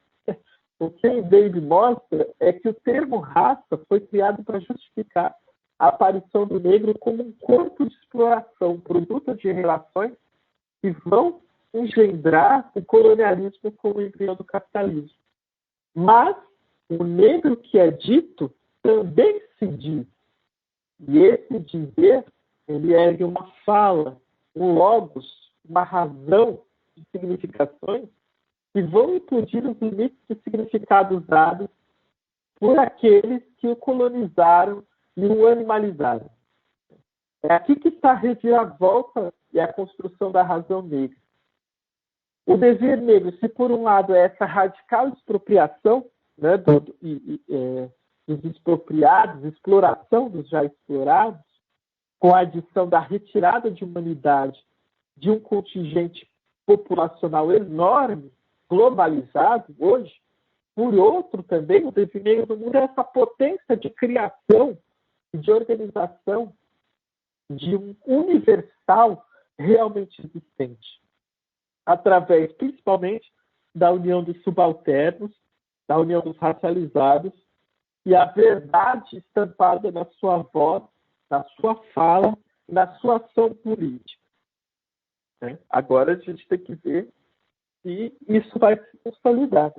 O que o Mbembe mostra é que o termo raça foi criado para justificar a aparição do negro como um corpo de exploração, produto de relações que vão engendrar o colonialismo como embrião do capitalismo. Mas o negro que é dito também se diz. E esse dizer, ele ergue uma fala, um logos, uma razão de significações que vão implodir os limites de significados dados por aqueles que o colonizaram e o animalizaram. É aqui que está a reviravolta e a construção da razão negra. O dever negro, se por um lado é essa radical expropriação, né, dos expropriados, exploração dos já explorados, com a adição da retirada de humanidade de um contingente populacional enorme, globalizado hoje, por outro também, o dever negro do mundo é essa potência de criação e de organização de um universal realmente existente, através, principalmente, da união dos subalternos, da união dos racializados, e a verdade estampada na sua voz, na sua fala, na sua ação política. Agora a gente tem que ver se isso vai se consolidar.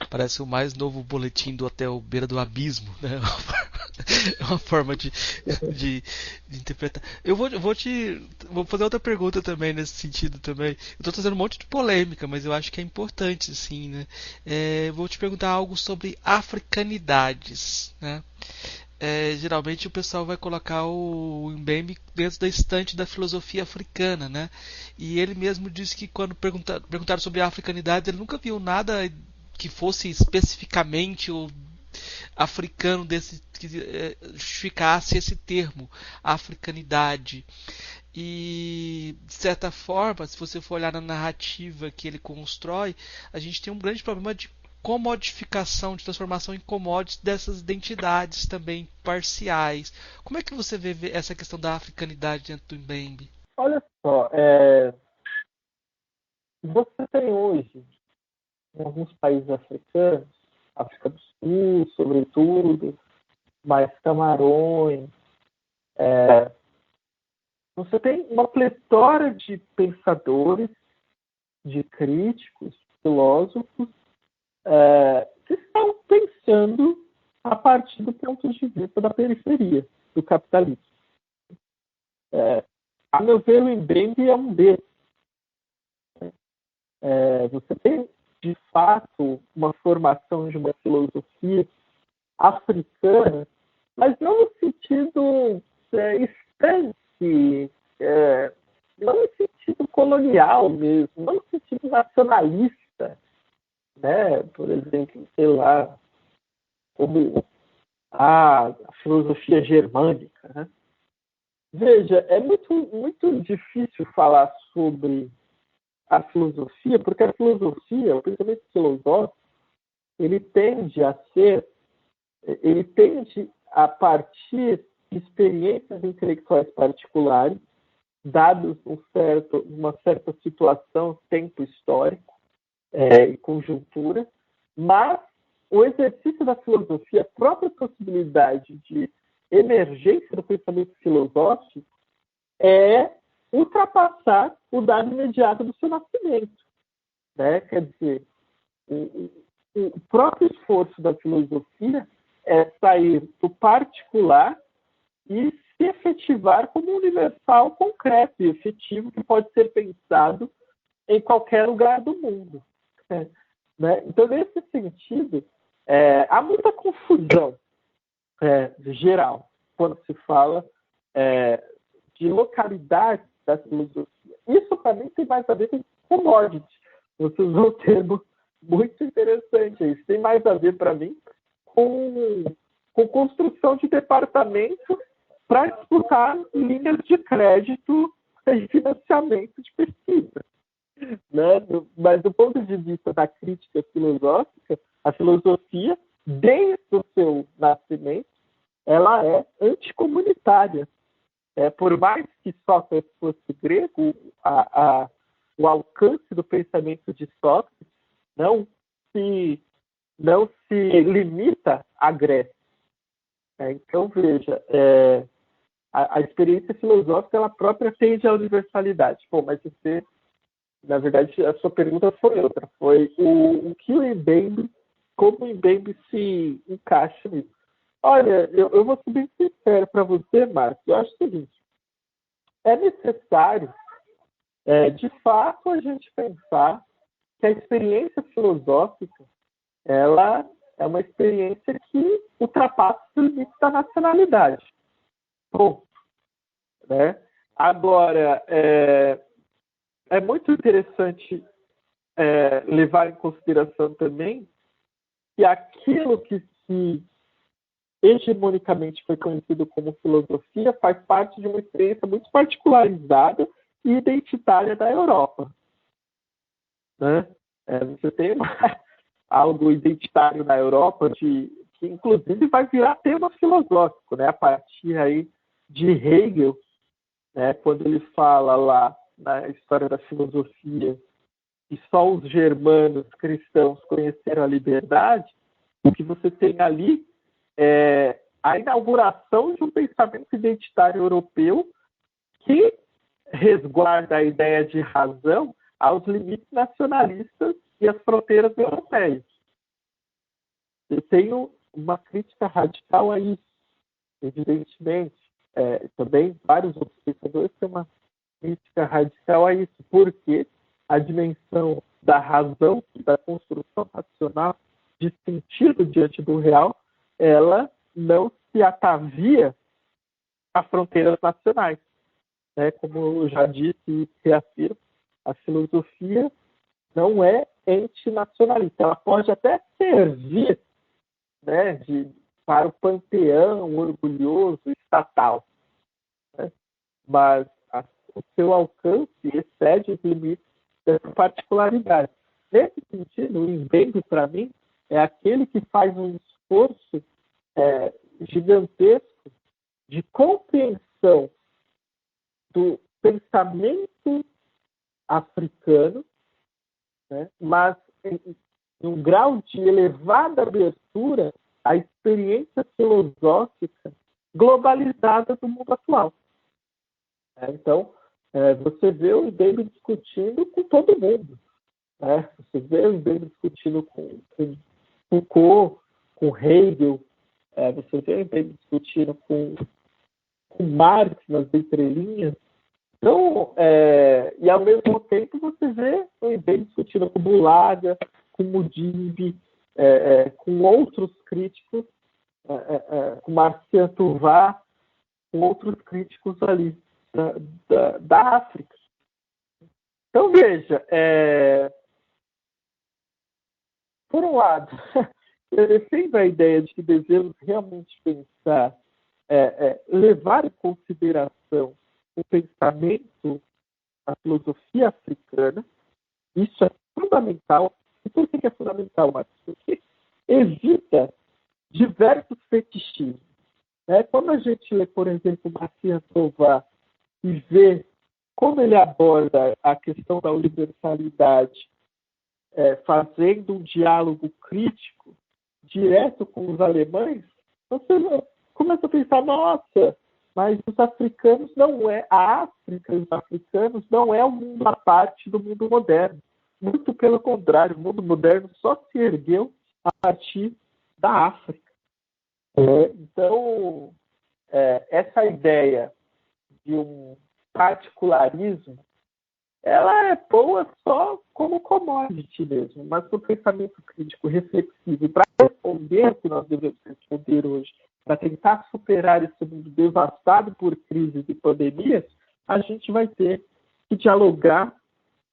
Parece o mais novo boletim do Hotel Beira do Abismo, né? É uma forma de, de interpretar. Vou fazer outra pergunta também nesse sentido também. Eu tô trazendo um monte de polêmica, mas eu acho que é importante, assim, né? Vou te perguntar algo sobre africanidades, né? Geralmente o pessoal vai colocar o Mbembe dentro da estante da filosofia africana, né? E ele mesmo disse que quando perguntaram sobre a africanidade, ele nunca viu nada que fosse especificamente o africano desse que justificasse esse termo, africanidade. E de certa forma, se você for olhar na narrativa que ele constrói, a gente tem um grande problema de comodificação, de transformação em commodities dessas identidades também parciais. Como é que você vê essa questão da africanidade dentro do Mbembe? Olha só, você tem hoje, em alguns países africanos, África do Sul, sobretudo, mais Camarões, você tem uma pletora de pensadores, de críticos, filósofos, que estão pensando a partir do ponto de vista da periferia, do capitalismo. A meu ver, o Mbembe é um deles. Você tem, de fato, uma formação de uma filosofia africana, mas não no sentido estante, não no sentido colonial mesmo, não no sentido nacionalista, né? Por exemplo, sei lá, como a filosofia germânica, né? Veja, é muito difícil falar sobre a filosofia, porque a filosofia, o pensamento filosófico, ele tende a partir de experiências intelectuais particulares, dados uma certa situação, tempo histórico e conjuntura, mas o exercício da filosofia, a própria possibilidade de emergência do pensamento filosófico é ultrapassar o dado imediato do seu nascimento. Né? Quer dizer, o próprio esforço da filosofia é sair do particular e se efetivar como um universal concreto e efetivo que pode ser pensado em qualquer lugar do mundo. Né? Então, nesse sentido, há muita confusão geral quando se fala de localidade da filosofia. Isso, para mim, tem mais a ver com commodity. Você usou um termo muito interessante. Isso tem mais a ver, para mim, com construção de departamento para disputar linhas de crédito e financiamento de pesquisa. Né? Mas, do ponto de vista da crítica filosófica, a filosofia, desde o seu nascimento, ela é anticomunitária. Por mais que Sócrates fosse grego, o alcance do pensamento de Sócrates não se limita à Grécia. Então, veja, a experiência filosófica, ela própria tende à universalidade. Bom, mas você, na verdade, a sua pergunta foi outra. Foi o que o Mbembe, como o Mbembe se encaixa nisso. Olha, eu vou ser bem sincero para você, Marcos. Eu acho o seguinte, é necessário, de fato, a gente pensar que a experiência filosófica, ela é uma experiência que ultrapassa o limite da nacionalidade. Ponto. Né? Agora, é muito interessante levar em consideração também que aquilo que se hegemonicamente foi conhecido como filosofia faz parte de uma experiência muito particularizada e identitária da Europa. Né? Você tem algo identitário na Europa que inclusive vai virar tema filosófico, né? A partir aí de Hegel, né? Quando ele fala lá na história da filosofia que só os germanos cristãos conheceram a liberdade, o que você tem ali é a inauguração de um pensamento identitário europeu que resguarda a ideia de razão aos limites nacionalistas e as fronteiras europeias. Eu tenho uma crítica radical a isso, evidentemente. Também vários outros pensadores têm uma crítica radical a isso, porque a dimensão da razão, da construção racional, de sentido diante do real, ela não se atavia a fronteiras nacionais. Como eu já disse e reafirmo, a filosofia não é antinacionalista. Ela pode até servir para o panteão orgulhoso estatal, mas o seu alcance excede os limites dessa particularidade. Nesse sentido, o Mbembe, para mim, é aquele que faz um esforço gigantesco de compreensão do pensamento africano, mas em um grau de elevada abertura à experiência filosófica globalizada do mundo atual. Então, você vê o Mbembe discutindo com todo mundo. Você vê o Mbembe discutindo com Foucault, com Hegel, você vê o Mbembe discutindo com Marx nas entrelinhas. Então, e ao mesmo tempo você vê o Mbembe discutindo com Bulaga, com Mudimbe, com outros críticos, com Marcian Tuvá, com outros críticos ali da África. Então, veja, por um lado, eu defendo a ideia de que devemos realmente pensar, levar em consideração o pensamento, a filosofia africana. Isso é fundamental. E por que é fundamental, Marcos? Porque evita diversos fetichismos. Quando a gente lê, por exemplo, Marcian Tuvá e vê como ele aborda a questão da universalidade, fazendo um diálogo crítico direto com os alemães, você começa a pensar, nossa, mas os africanos a África e os africanos não é um mundo à parte do mundo moderno. Muito pelo contrário, o mundo moderno só se ergueu a partir da África. Então, essa ideia de um particularismo, ela é boa só como commodity mesmo, mas para o pensamento crítico reflexivo, para responder o que nós devemos responder hoje, para tentar superar esse mundo devastado por crises e pandemias, a gente vai ter que dialogar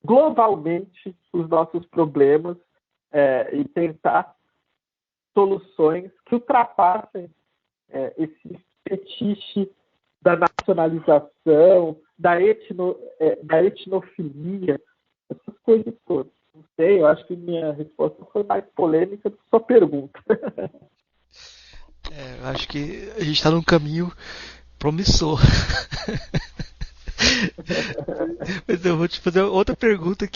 globalmente os nossos problemas e tentar soluções que ultrapassem esse fetiche da nacionalização, da etnofilia, essas coisas todas. Não sei, eu acho que minha resposta foi mais polêmica do que sua pergunta. Eu acho que a gente está num caminho promissor. Mas eu vou te fazer outra pergunta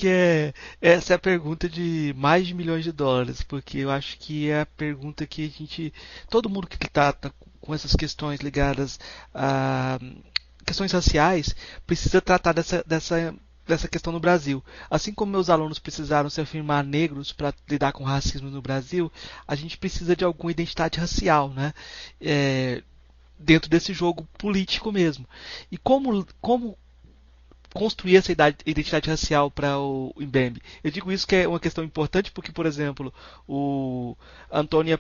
essa é a pergunta de mais de milhões de dólares, porque eu acho que é a pergunta que todo mundo que está com essas questões ligadas a questões raciais precisa tratar dessa questão no Brasil. Assim como meus alunos precisaram se afirmar negros para lidar com racismo no Brasil, a gente precisa de alguma identidade racial, né? Dentro desse jogo político mesmo. E como construir essa identidade racial para o Mbembe? Eu digo isso que é uma questão importante porque, por exemplo, o Antônio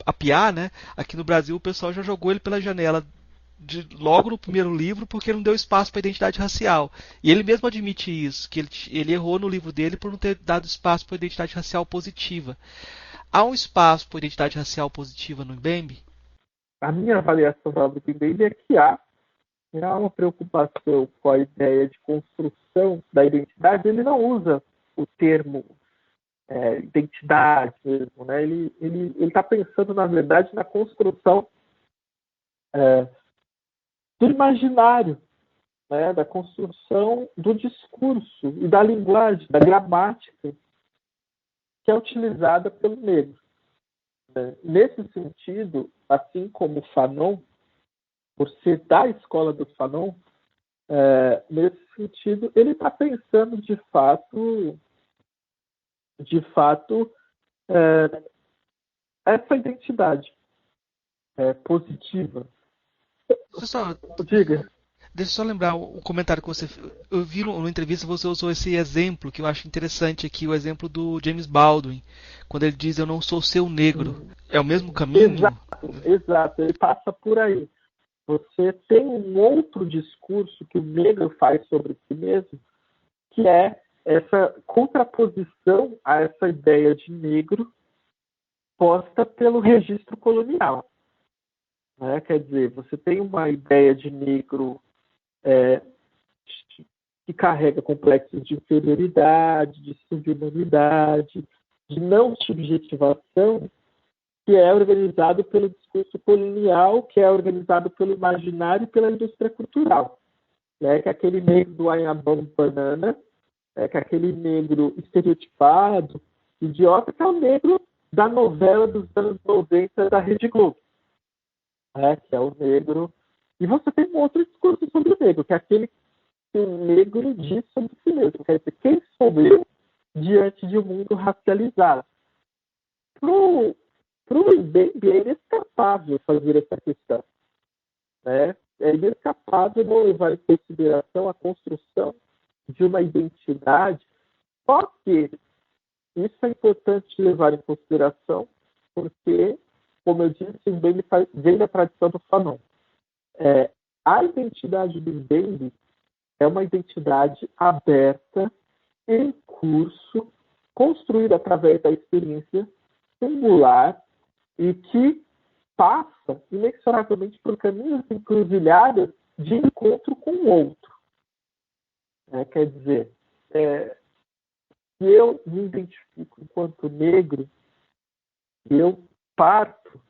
Apiá, né, aqui no Brasil o pessoal já jogou ele pela janela logo no primeiro livro porque ele não deu espaço para a identidade racial. E ele mesmo admite isso, que ele errou no livro dele por não ter dado espaço para a identidade racial positiva. Há um espaço para a identidade racial positiva no Mbembe? A minha avaliação da obra do Mbembe é que há uma preocupação com a ideia de construção da identidade. Ele não usa o termo identidade mesmo, né? Ele está pensando, na verdade, na construção do imaginário, né? Da construção do discurso e da linguagem, da gramática que é utilizada pelo negro. Nesse sentido, assim como Fanon, por ser da escola do Fanon, nesse sentido, ele está pensando, de fato, de fato, essa identidade positiva. Diga. Deixa eu só lembrar o comentário que você... Eu vi numa entrevista você usou esse exemplo que eu acho interessante aqui, o exemplo do James Baldwin, quando ele diz eu não sou seu negro. É o mesmo caminho? Exato. Ele passa por aí. Você tem um outro discurso que o negro faz sobre si mesmo, que é essa contraposição a essa ideia de negro posta pelo registro colonial. Né? Quer dizer, você tem uma ideia de negro que carrega complexos de inferioridade, de subhumanidade, de não subjetivação, que é organizado pelo discurso colonial, que é organizado pelo imaginário e pela indústria cultural. Né? Que é aquele negro do Anhabão Banana, que é aquele negro estereotipado, idiota, que é o negro da novela dos anos 90 da Rede Globo. Que é o negro. E você tem um outro discurso sobre o negro, que é aquele que o negro diz sobre si mesmo. Quer dizer, quem sou eu diante de um mundo racializado? Para o Mbembe é inescapável fazer essa questão. Né? É inescapável não levar em consideração a construção de uma identidade. Só que isso é importante levar em consideração, porque, como eu disse, o Mbembe vem da tradição do Fanon. A identidade do Mbembe é uma identidade aberta, em curso, construída através da experiência singular e que passa inexoravelmente por caminhos encruzilhadas de encontro com o outro. Quer dizer, se eu me identifico enquanto negro, eu parto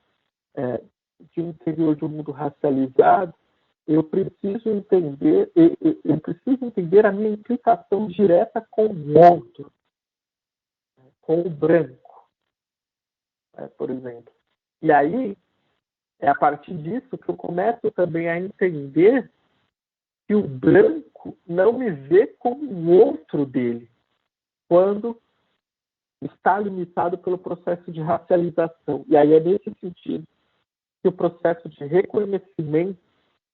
de um interior de um mundo racializado, eu preciso entender a minha implicação direta com o outro, com o branco, por exemplo. E aí, é a partir disso que eu começo também a entender que o branco não me vê como o outro dele, quando está limitado pelo processo de racialização. E aí é nesse sentido que o processo de reconhecimento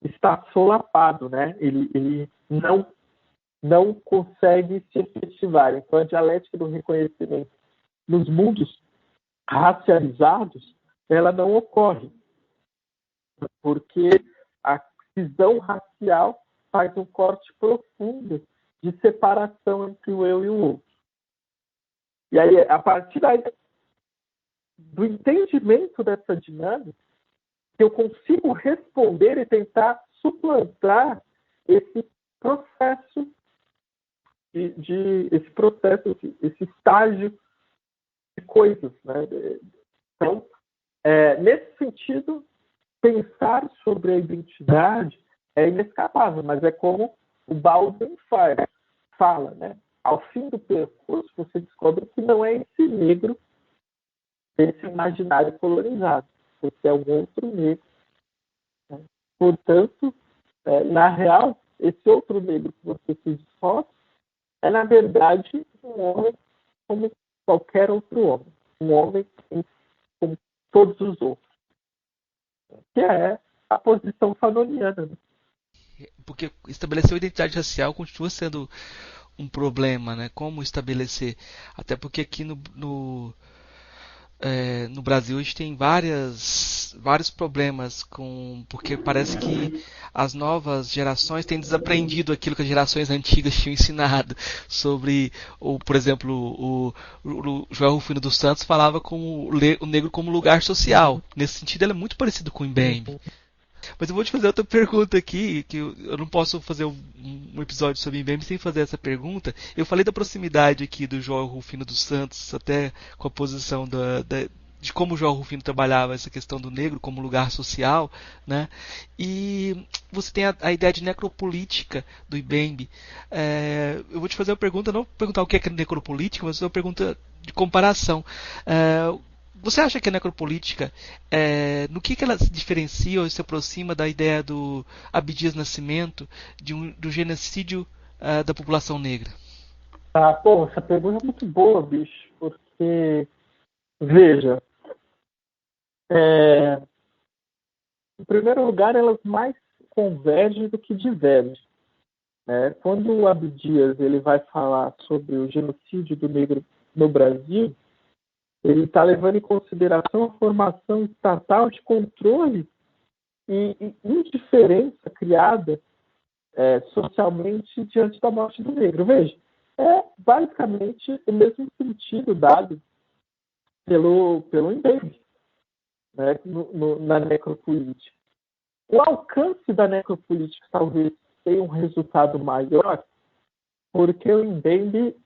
está solapado, né? Ele não consegue se efetivar. Então, a dialética do reconhecimento nos mundos racializados, ela não ocorre, porque a cisão racial faz um corte profundo de separação entre o eu e o outro. E aí, a partir do entendimento dessa dinâmica, que eu consigo responder e tentar suplantar esse processo esse estágio de coisas, né? Então, nesse sentido, pensar sobre a identidade é inescapável, mas é como o Baldwin fala, né? Ao fim do percurso, você descobre que não é esse negro, esse imaginário colonizado. Você é um outro negro. Né? Portanto, na real, esse outro negro que você se descobre é, na verdade, um homem como qualquer outro homem. Um homem como todos os outros. Que é a posição fanoniana. Né? Porque estabelecer a identidade racial continua sendo um problema, né? Como estabelecer? Até porque aqui no Brasil a gente tem vários problemas porque parece que as novas gerações têm desaprendido aquilo que as gerações antigas tinham ensinado sobre, por exemplo, o João Rufino dos Santos falava como o negro como lugar social. Nesse sentido, ele é muito parecido com o Mbembe. Mas eu vou te fazer outra pergunta aqui, que eu não posso fazer um episódio sobre Mbembe sem fazer essa pergunta. Eu falei da proximidade aqui do João Rufino dos Santos, até com a posição de como o João Rufino trabalhava essa questão do negro como lugar social, né? E você tem a ideia de necropolítica do Mbembe. Eu vou te fazer uma pergunta, não perguntar o que é necropolítica, mas uma pergunta de comparação. Você acha que a necropolítica, no que ela se diferencia ou se aproxima da ideia do Abdias Nascimento, do genocídio da população negra? Tá, pô, essa pergunta é muito boa, bicho, porque, veja, é, em primeiro lugar, elas mais convergem do que divergem. Né? Quando o Abdias ele vai falar sobre o genocídio do negro no Brasil, ele está levando em consideração a formação estatal de controle e indiferença criada socialmente diante da morte do negro. Veja, é basicamente o mesmo sentido dado pelo Mbembe, né, na necropolítica. O alcance da necropolítica talvez tenha um resultado maior, porque o Mbembe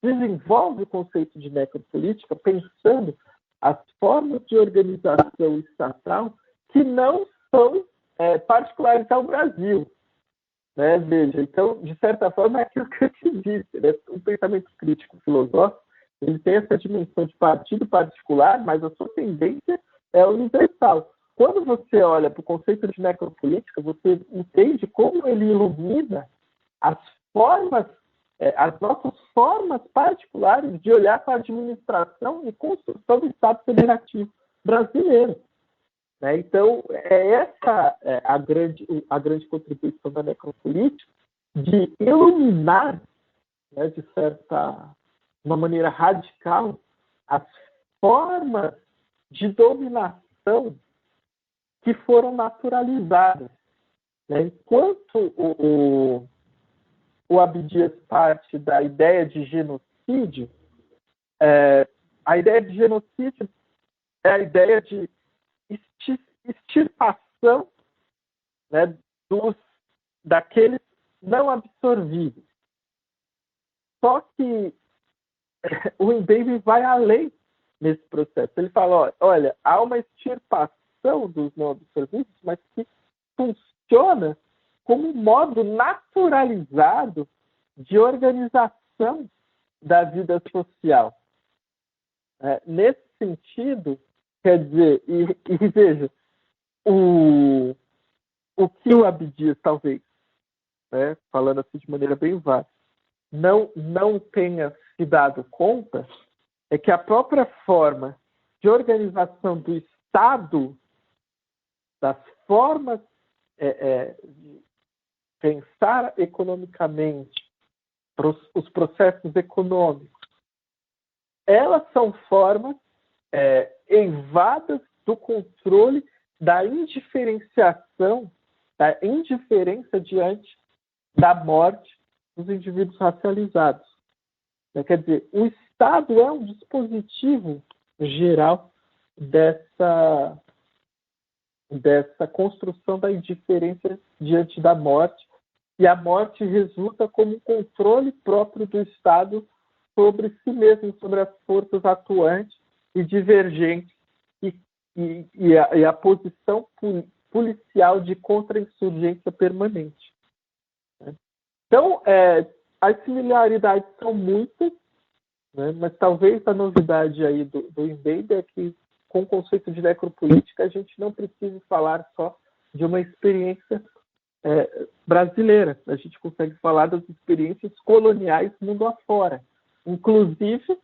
desenvolve o conceito de necropolítica pensando as formas de organização estatal que não são particulares ao Brasil. Né? Veja, então, de certa forma, é aquilo que eu te disse. Né? O pensamento crítico filosófico ele tem essa dimensão de partido particular, mas a sua tendência é universal. Quando você olha para o conceito de necropolítica, você entende como ele ilumina as formas, as nossas formas particulares de olhar para a administração e construção do Estado Federativo brasileiro. Né? Então, essa a grande contribuição da necropolítica de iluminar, né, de uma maneira radical, as formas de dominação que foram naturalizadas. Né? Enquanto o Abdias parte da ideia de genocídio, a ideia de genocídio é a ideia de extirpação, né, daqueles não absorvidos. Só que o Mbembe vai além nesse processo. Ele fala, olha, há uma extirpação dos não absorvidos, mas que funciona como um modo naturalizado de organização da vida social. Nesse sentido, quer dizer, e veja, o que o Abdias, talvez, né, falando assim de maneira bem vasta, não tenha se dado conta é que a própria forma de organização do Estado, das formas de pensar economicamente, os processos econômicos, elas são formas eivadas do controle da indiferenciação, da indiferença diante da morte dos indivíduos racializados. Quer dizer, o Estado é um dispositivo geral dessa construção da indiferença diante da morte, e a morte resulta como um controle próprio do Estado sobre si mesmo, sobre as forças atuantes e divergentes, e a posição policial de contra-insurgência permanente. Então, as similaridades são muitas, né, mas talvez a novidade aí do Mbembe é que, com o conceito de necropolítica, a gente não precisa falar só de uma experiência brasileira. A gente consegue falar das experiências coloniais mundo afora, inclusive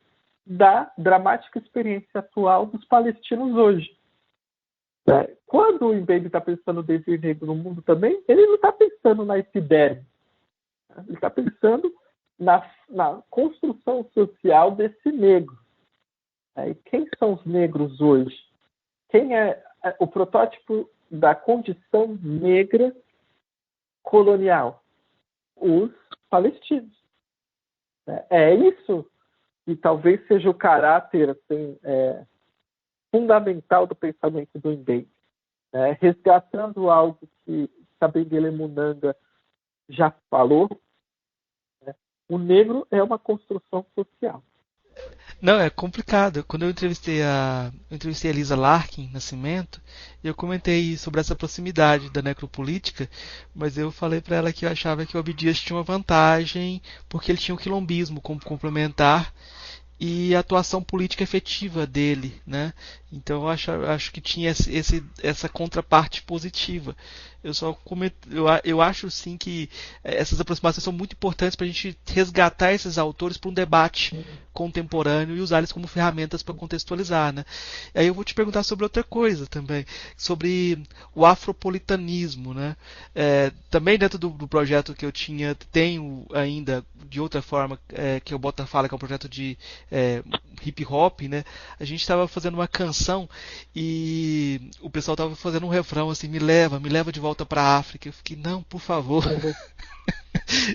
da dramática experiência atual dos palestinos hoje. Quando o Mbembe está pensando no devir negro no mundo também, ele não está pensando na epiderme. Ele está pensando na construção social desse negro. E quem são os negros hoje? Quem é o protótipo da condição negra colonial? Os palestinos. É isso que talvez seja o caráter assim, fundamental do pensamento do Mbembe. Resgatando algo que Kabengele Munanga já falou, o negro é uma construção social. Não, é complicado. Quando eu entrevistei a Elisa Larkin Nascimento, eu comentei sobre essa proximidade da necropolítica, mas eu falei para ela que eu achava que o Abdias tinha uma vantagem porque ele tinha o quilombismo como complementar e a atuação política efetiva dele, né? Então eu acho que tinha essa contraparte positiva. Eu só comento, eu acho sim que essas aproximações são muito importantes para a gente resgatar esses autores para um debate contemporâneo e usar eles como ferramentas para contextualizar, né? Aí eu vou te perguntar sobre outra coisa também, sobre o afropolitanismo, né? Também dentro do projeto que eu tenho ainda de outra forma, que o Bota Fala, que é um projeto de hip hop, né? A gente estava fazendo uma canção e o pessoal estava fazendo um refrão assim, me leva de volta para a África. Eu fiquei, não, por favor.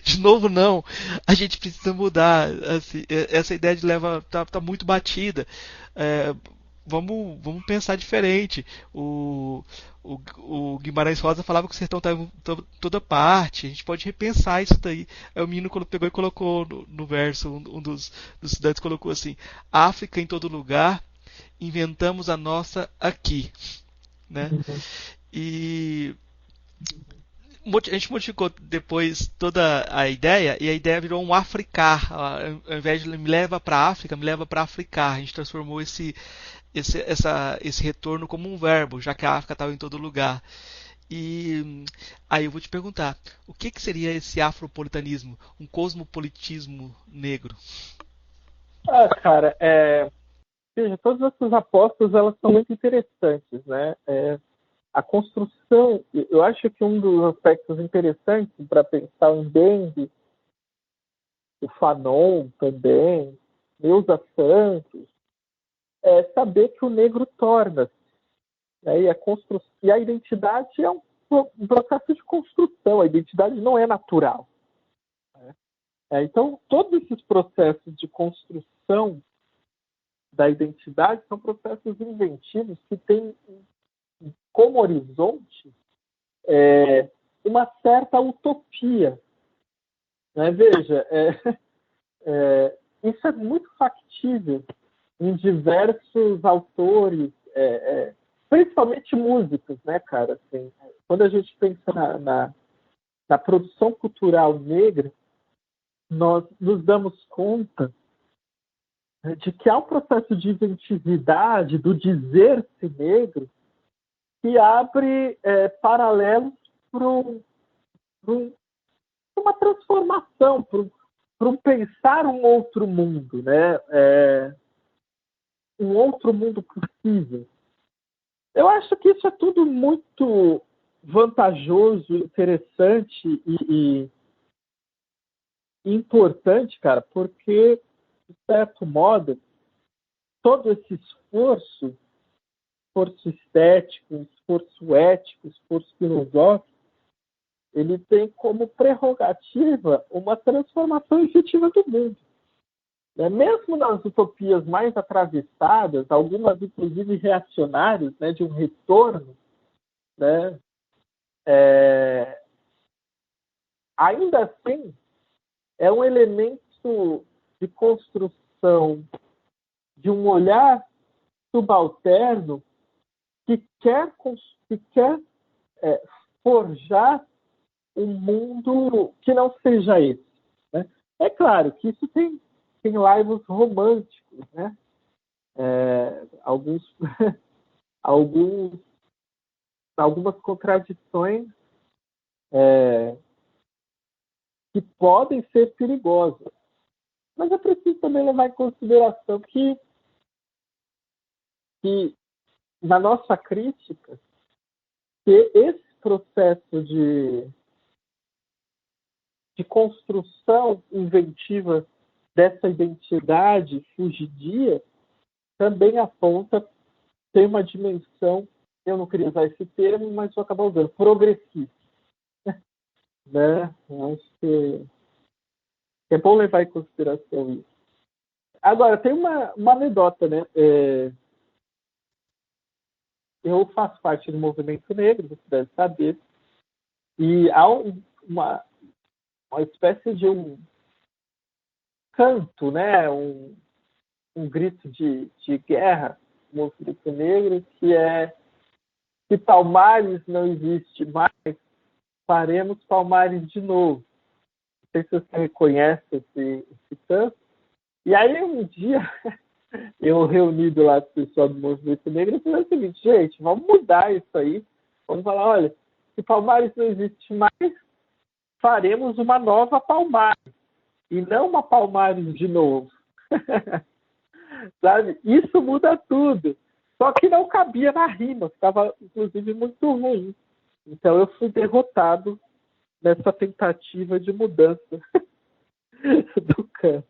De novo não, a gente precisa mudar. Assim, essa ideia de leva tá muito batida. É, vamos pensar diferente. O Guimarães Rosa falava que o sertão estava em toda parte. A gente pode repensar isso daí. Aí o menino pegou e colocou no verso, um dos estudantes colocou assim: África em todo lugar, inventamos a nossa aqui, né? E a gente modificou depois toda a ideia e a ideia virou um Africar. Ao invés de me leva para a África, me leva para Africar. A gente transformou esse retorno como um verbo, já que a África estava em todo lugar. E aí eu vou te perguntar, o que seria esse afropolitanismo, um cosmopolitismo negro? Cara, veja, todas essas apostas elas são muito interessantes, né? A construção, eu acho que um dos aspectos interessantes para pensar o Mbembe, o Fanon também, Neuza Santos, é saber que o negro torna-se. Né? E a identidade é um processo de construção, a identidade não é natural. Né? Então, todos esses processos de construção da identidade são processos inventivos que têm como horizonte uma certa utopia. Né? Veja, isso é muito factível em diversos autores, principalmente músicos, né, cara? Assim, quando a gente pensa na produção cultural negra, nós nos damos conta de que há um processo de inventividade do dizer-se negro que abre paralelos para uma transformação, para um pensar um outro mundo, né? Um outro mundo possível. Eu acho que isso é tudo muito vantajoso, interessante e importante, cara, porque, de certo modo, todo esse esforço estético, esforço ético, esforço filosófico, ele tem como prerrogativa uma transformação efetiva do mundo. Mesmo nas utopias mais atravessadas, algumas inclusive reacionárias, né, de um retorno, né, ainda assim é um elemento de construção de um olhar subalterno que quer forjar um mundo que não seja esse. Né? É claro que isso tem laivos românticos, né? Algumas contradições que podem ser perigosas. Mas é preciso também levar em consideração que na nossa crítica, que esse processo de construção inventiva dessa identidade fugidia também aponta ter uma dimensão, eu não queria usar esse termo, mas vou acabar usando, progressista. Né? Eu acho que é bom levar em consideração isso. Agora, tem uma anedota, né? Eu faço parte do movimento negro, você deve saber, e há uma espécie de um canto, né? Um grito de guerra no movimento negro, que é: se Palmares não existe mais, faremos Palmares de novo. Não sei se você reconhece esse canto. E aí, um dia, eu reunido lá com o pessoal do movimento negro, eu falei o seguinte: gente, vamos mudar isso aí. Vamos falar, olha, se Palmares não existe mais, faremos uma nova Palmares, e não uma Palmares de novo. Sabe? Isso muda tudo. Só que não cabia na rima, ficava, inclusive, muito ruim. Então eu fui derrotado nessa tentativa de mudança do canto.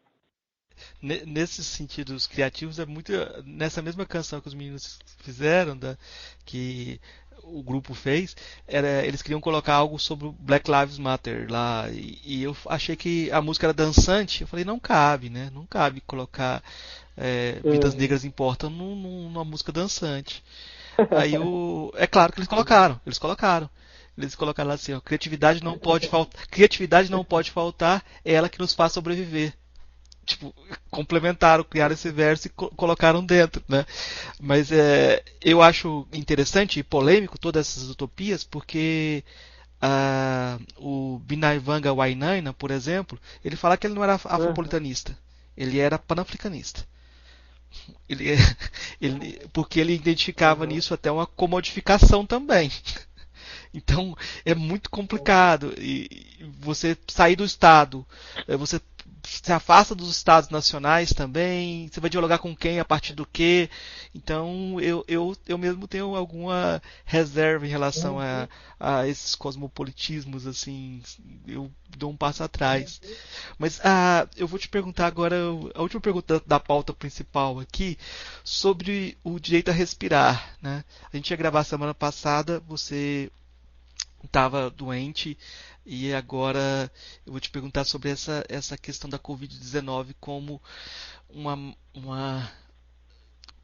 Nesses sentidos criativos, é muito nessa mesma canção que os meninos fizeram, que o grupo fez, eles queriam colocar algo sobre o Black Lives Matter lá, e eu achei que a música era dançante. Eu falei, não cabe, né? Não cabe colocar vidas negras importam numa música dançante. Aí é claro que eles colocaram lá assim, ó, criatividade não pode faltar, é ela que nos faz sobreviver. Tipo, complementaram, criaram esse verso e colocaram dentro, né? Mas eu acho interessante e polêmico todas essas utopias, porque o Binaivanga Wainaina, por exemplo, ele fala que ele não era afropolitanista, ele era panafricanista. Ele, porque ele identificava nisso até uma comodificação também. Então é muito complicado. E você sair do Estado, você se afasta dos Estados nacionais também, você vai dialogar com quem, a partir do quê. Então eu mesmo tenho alguma reserva em relação a esses cosmopolitismos, assim, eu dou um passo atrás. Mas eu vou te perguntar agora, a última pergunta da pauta principal aqui, sobre o direito a respirar, né? A gente ia gravar semana passada, você estava doente e agora eu vou te perguntar sobre essa questão da Covid-19 como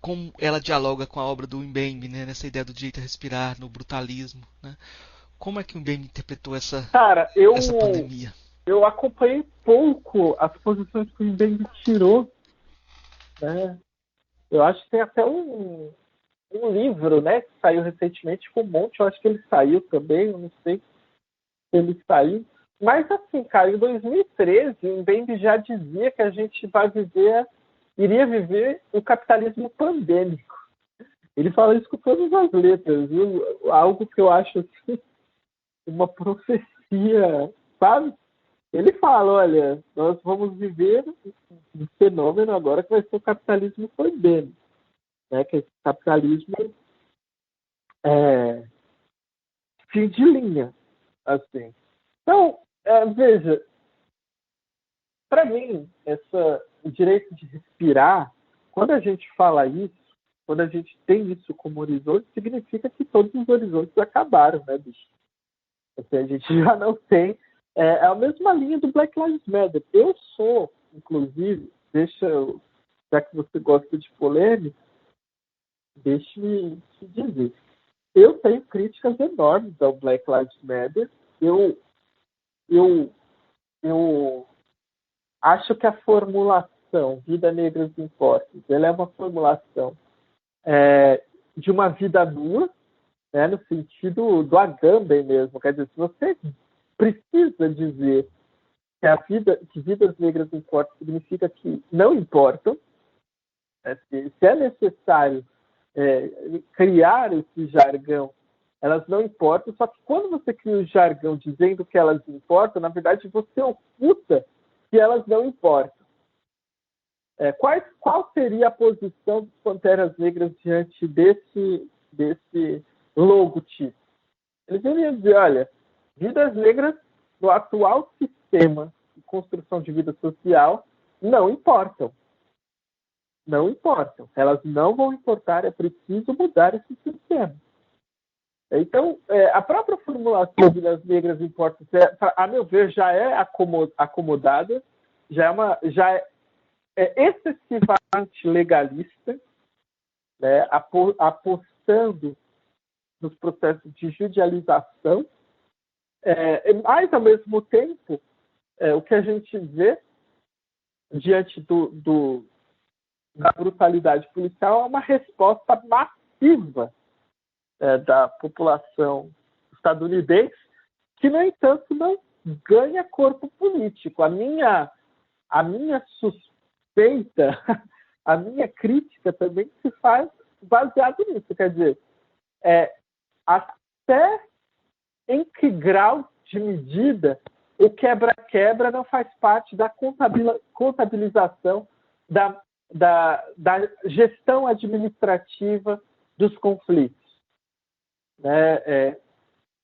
como ela dialoga com a obra do Mbembe, né? Nessa ideia do direito a respirar, no brutalismo, né? Como é que o Mbembe interpretou essa pandemia? Eu acompanhei pouco as posições que o Mbembe tirou, né? Eu acho que tem até um livro, né, que saiu recentemente com um monte, eu acho que ele saiu também, eu não sei se ele saiu. Mas assim, cara, em 2013, o Mbembe já dizia que a gente iria viver o capitalismo pandêmico. Ele fala isso com todas as letras, viu? Algo que eu acho assim, uma profecia, sabe? Ele fala, olha, nós vamos viver um fenômeno agora que vai ser o capitalismo pandêmico, né? Que é esse capitalismo fim de linha, assim. Então, veja, para mim, o direito de respirar, quando a gente fala isso, quando a gente tem isso como horizonte, significa que todos os horizontes acabaram, né, bicho? Assim, a gente já não tem. É a mesma linha do Black Lives Matter. Eu sou, inclusive, já que você gosta de polêmica, deixe-me te dizer. Eu tenho críticas enormes ao Black Lives Matter. Eu acho que a formulação Vida Negras Importa, ela é uma formulação de uma vida nua, né, no sentido do Agamben mesmo. Quer dizer, se você precisa dizer que vidas negras importam, significa que não importam, né, se é necessário criar esse jargão, elas não importam, só que quando você cria o jargão dizendo que elas importam, na verdade você oculta que elas não importam. Qual seria a posição dos Panteras Negras diante desse logotipo? Eles iriam dizer, olha, vidas negras no atual sistema de construção de vida social não importam. Não importam. Elas não vão importar, é preciso mudar esse sistema. Então, a própria formulação de vidas negras importam, a meu ver, já é acomodada, já é excessivamente legalista, né, apostando nos processos de judicialização, mas, ao mesmo tempo, o que a gente vê diante da brutalidade policial é uma resposta massiva da população estadunidense, que, no entanto, não ganha corpo político. A minha suspeita, a minha crítica também se faz baseado nisso. Quer dizer, até em que grau de medida o quebra-quebra não faz parte da contabilização da gestão administrativa dos conflitos.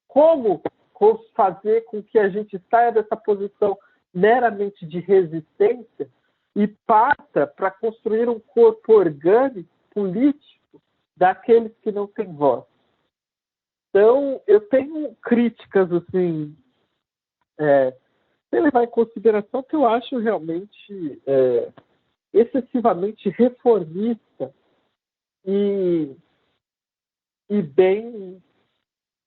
Como fazer com que a gente saia dessa posição meramente de resistência e passa para construir um corpo orgânico, político, daqueles que não têm voz. Então, eu tenho críticas, assim, sem levar em consideração que eu acho realmente excessivamente reformista e bem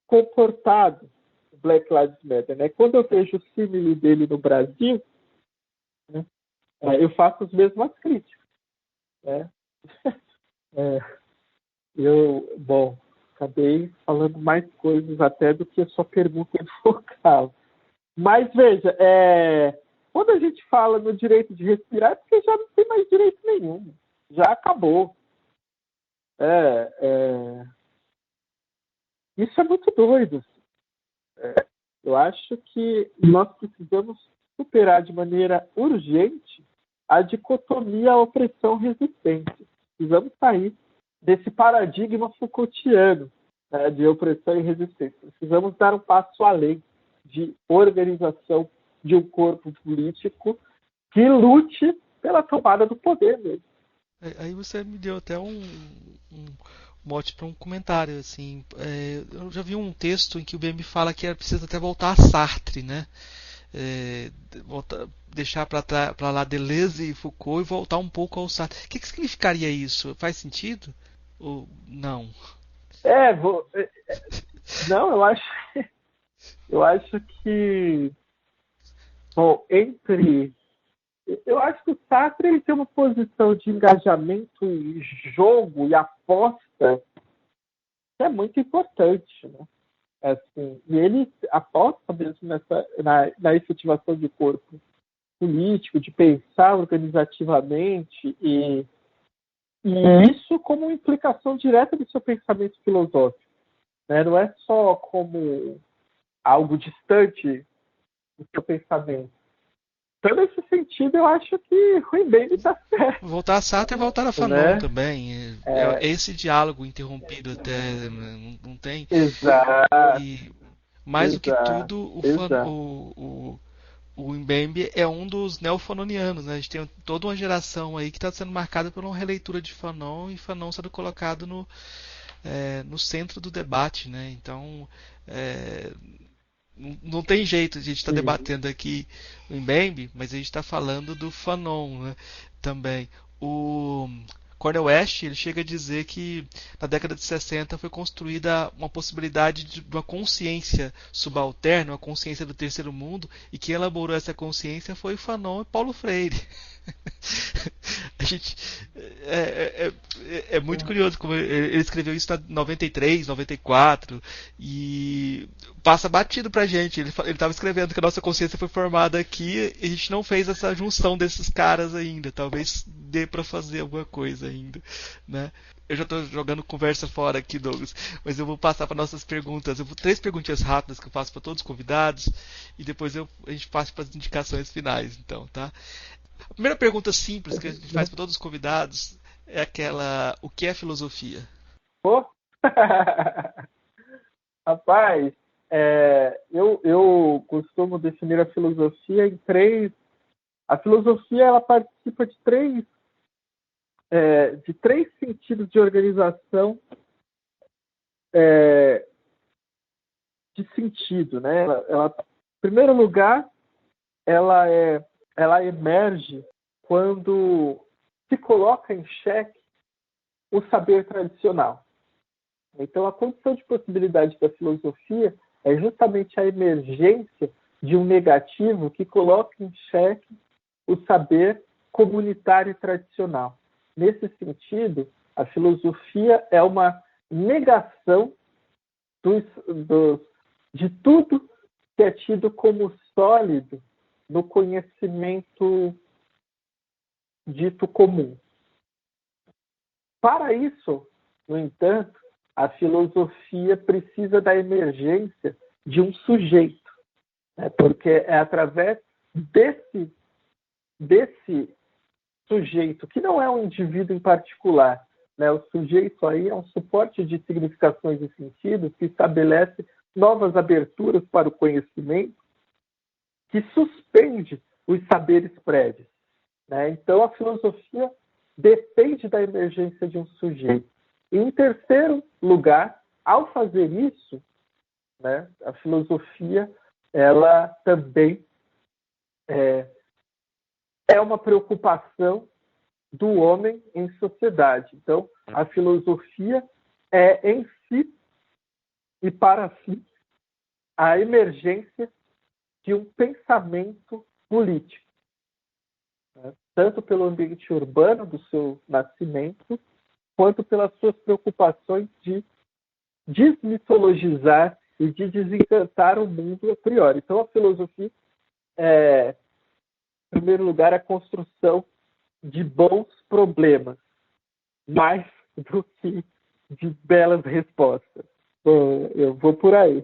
comportado o Black Lives Matter. Né? Quando eu vejo o símile dele no Brasil, né, eu faço as mesmas críticas. Né? Acabei falando mais coisas até do que a sua pergunta enfocava. Mas, veja, quando a gente fala no direito de respirar, é porque já não tem mais direito nenhum. Já acabou. Isso é muito doido. Eu acho que nós precisamos superar de maneira urgente a dicotomia opressão-resistência. Precisamos sair desse paradigma Foucaultiano, né, de opressão e resistência. Precisamos dar um passo além de organização de um corpo político que lute pela tomada do poder mesmo. Aí você me deu até um mote para um comentário, assim. Eu já vi um texto em que o BM fala que era preciso até voltar a Sartre, né? Deixar para lá Deleuze e Foucault e voltar um pouco ao Sartre. O que significaria isso? Faz sentido? Ou não? Não, eu acho que, bom, eu acho que o Sartre ele tem uma posição de engajamento em jogo e aposta que é muito importante, né? Assim, e ele aposta mesmo na efetivação de corpo político, de pensar organizativamente e isso como implicação direta do seu pensamento filosófico. Né? Não é só como algo distante do seu pensamento. Então, nesse sentido, eu acho que o Mbembe está certo. Voltar a Sartre é voltar a Fanon, né? Também. Esse diálogo interrompido até não tem. Exato. E mais do que tudo, o Mbembe é um dos neofanonianos, né? A gente tem toda uma geração aí que está sendo marcada por uma releitura de Fanon e Fanon sendo colocado no centro do debate, né? Então, não tem jeito, a gente está debatendo aqui o Mbembe, mas a gente está falando do Fanon, né? Também. O Cornel West ele chega a dizer que na década de 60 foi construída uma possibilidade de uma consciência subalterna, uma consciência do terceiro mundo, e quem elaborou essa consciência foi Fanon e Paulo Freire. A gente, é muito curioso como ele escreveu isso em 93, 94 e passa batido pra gente. Ele estava escrevendo que a nossa consciência foi formada aqui e a gente não fez essa junção desses caras ainda. Talvez dê pra fazer alguma coisa ainda, né? Eu já estou jogando conversa fora aqui, Douglas, mas eu vou passar para nossas perguntas. Eu vou 3 perguntinhas rápidas que eu faço para todos os convidados e depois a gente passa para as indicações finais, então, tá? A primeira pergunta simples que a gente faz para todos os convidados é aquela: o que é filosofia? Rapaz, eu costumo definir a filosofia em 3. A filosofia ela participa de 3 sentidos de organização de sentido, né? Em primeiro lugar, ela emerge quando se coloca em xeque o saber tradicional. Então, a condição de possibilidade da filosofia é justamente a emergência de um negativo que coloca em xeque o saber comunitário e tradicional. Nesse sentido, a filosofia é uma negação de tudo que é tido como sólido no conhecimento dito comum. Para isso, no entanto, a filosofia precisa da emergência de um sujeito, né? Porque é através desse sujeito, que não é um indivíduo em particular, né? O sujeito aí é um suporte de significações e sentidos que estabelece novas aberturas para o conhecimento, que suspende os saberes prévios, né? Então, a filosofia depende da emergência de um sujeito. E, em terceiro lugar, ao fazer isso, né, a filosofia ela também é uma preocupação do homem em sociedade. Então, a filosofia é em si e para si a emergência de um pensamento político, né? Tanto pelo ambiente urbano do seu nascimento, quanto pelas suas preocupações de desmitologizar e de desencantar o mundo a priori. Então, a filosofia é, em primeiro lugar, a construção de bons problemas, mais do que de belas respostas. Bom, eu vou por aí.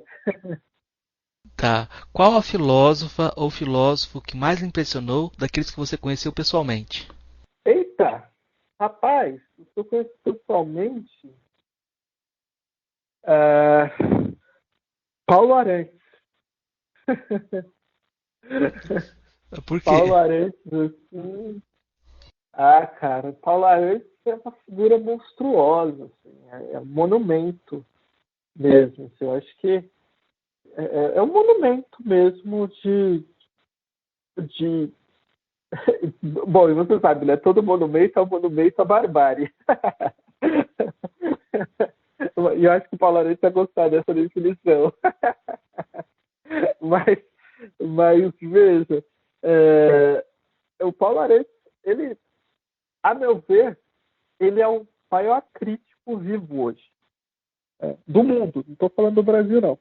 Tá. Qual a filósofa ou filósofo que mais lhe impressionou daqueles que você conheceu pessoalmente? Eita! Rapaz, eu conheço pessoalmente Paulo Arantes. Por quê? Paulo Arantes, assim... Ah, cara, Paulo Arantes é uma figura monstruosa, assim, é um monumento mesmo. Assim, eu acho que é um monumento mesmo de... Bom, e você sabe, né? Todo monumento é um monumento à barbárie. E eu acho que o Paulo Arantes vai gostar dessa definição. mas veja, o Paulo Arantes, ele, a meu ver, ele é o maior crítico vivo hoje. Do mundo. Não estou falando do Brasil, não.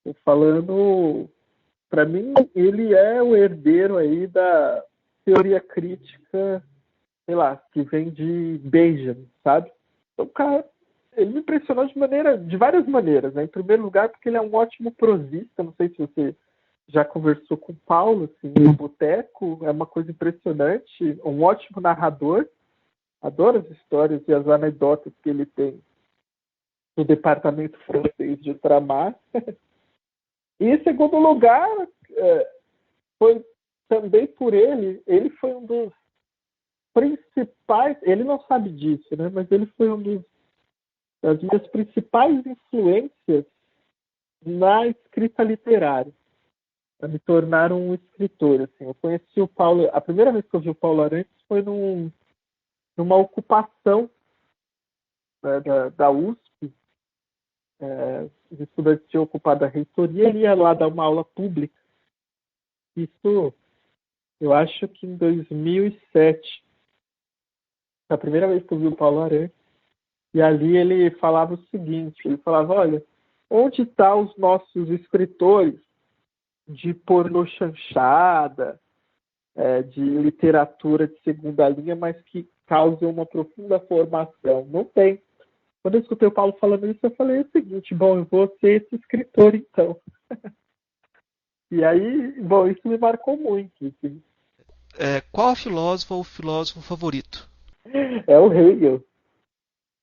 Estou falando... Para mim, ele é o herdeiro aí da teoria crítica, sei lá, que vem de Benjamin, sabe? Então, cara, ele me impressionou de várias maneiras, né? Em primeiro lugar, porque ele é um ótimo prosista. Não sei se você já conversou com o Paulo, assim, no boteco. É uma coisa impressionante. Um ótimo narrador. Adoro as histórias e as anedotas que ele tem no departamento francês de ultramar. E, em segundo lugar, foi também por ele foi um dos principais, ele não sabe disso, né? Mas ele foi das minhas principais influências na escrita literária, para me tornar um escritor. Assim. Eu conheci o Paulo, a primeira vez que eu vi o Paulo Arantes foi numa ocupação, né, da USP. Os estudantes tinham ocupado a reitoria, ele ia lá dar uma aula pública. Isso, eu acho que em 2007. A primeira vez que eu vi o Paulo Arantes. E ali ele falava o seguinte, ele falava, olha, onde estão os nossos escritores de pornô chanchada, de literatura de segunda linha, mas que causam uma profunda formação? Não tem. Quando eu escutei o Paulo falando isso, eu falei o seguinte, bom, eu vou ser esse escritor, então. E aí, bom, isso me marcou muito. Assim. Qual a filósofa ou filósofo favorito? É o Hegel.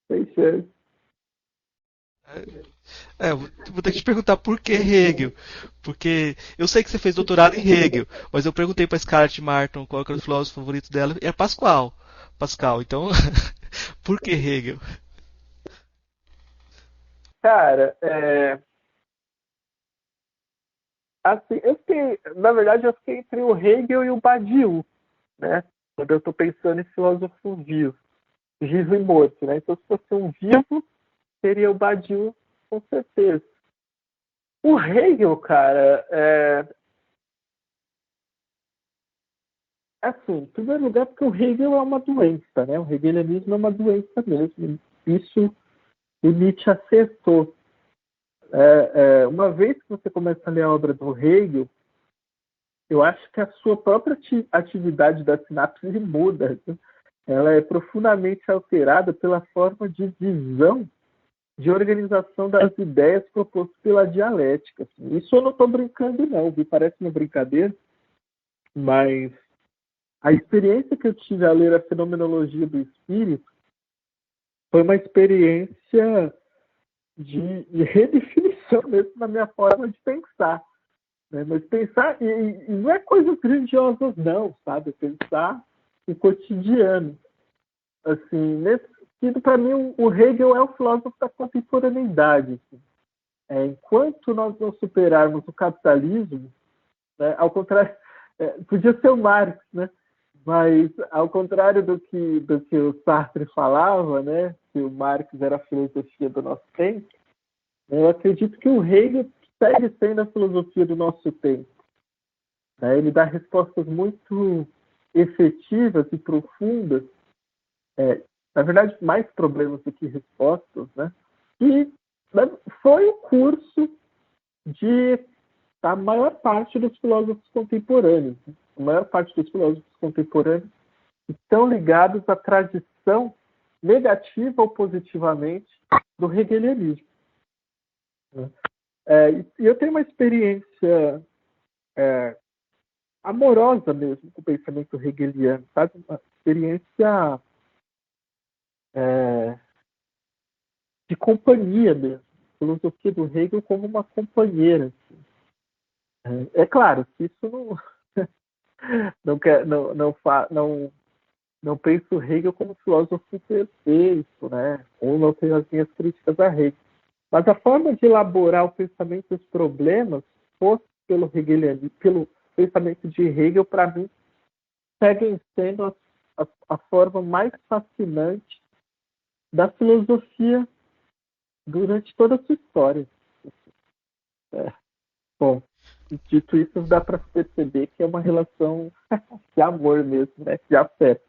Sem chance. Vou ter que te perguntar por que Hegel. Porque eu sei que você fez doutorado em Hegel, mas eu perguntei para Scarlett Martin qual era o filósofo favorito dela, e é Pascal. Pascal, então, por que Hegel? Cara, assim, na verdade, eu fiquei entre o Hegel e o Badiou, né? Quando eu estou pensando em filósofo vivo e morto, né? Então, se fosse um vivo, seria o Badiou, com certeza. O Hegel, cara, assim, em primeiro lugar, porque o Hegel é uma doença, né? O hegelianismo é uma doença mesmo. Isso o Nietzsche acertou. Uma vez que você começa a ler a obra do Hegel, eu acho que a sua própria atividade da sinapse muda. Ela é profundamente alterada pela forma de visão de organização das ideias proposto pela dialética. Assim. Isso eu não estou brincando, não. Me parece uma brincadeira, mas a experiência que eu tive a ler a Fenomenologia do Espírito foi uma experiência de redefinição mesmo na minha forma de pensar. Né? Mas pensar, e não é coisas grandiosas, não, sabe? Pensar o cotidiano. Assim, nesse sentido, para mim, o Hegel é o filósofo da contemporaneidade. Assim. Enquanto nós não superarmos o capitalismo, né, ao contrário, podia ser o Marx, né? Mas, ao contrário do que o Sartre falava, né, que o Marx era a filosofia do nosso tempo, eu acredito que o Hegel segue sendo a filosofia do nosso tempo. Né? Ele dá respostas muito efetivas e profundas, na verdade, mais problemas do que respostas, né? E foi o curso da maior parte dos filósofos contemporâneos. Né? A maior parte dos filósofos contemporâneos estão ligados à tradição negativa ou positivamente do hegelianismo. E eu tenho uma experiência amorosa mesmo com o pensamento hegeliano, sabe? Uma experiência de companhia mesmo. A filosofia do Hegel como uma companheira. Assim. É claro que isso não penso o Hegel como filósofo perfeito, né? Ou não tenho as minhas críticas a Hegel. Mas a forma de elaborar o pensamento dos problemas, fosse pelo hegelianismo, pelo pensamento de Hegel, para mim, seguem sendo a forma mais fascinante da filosofia durante toda a sua história. Bom, dito isso, dá para perceber que é uma relação de amor mesmo, né? De afeto.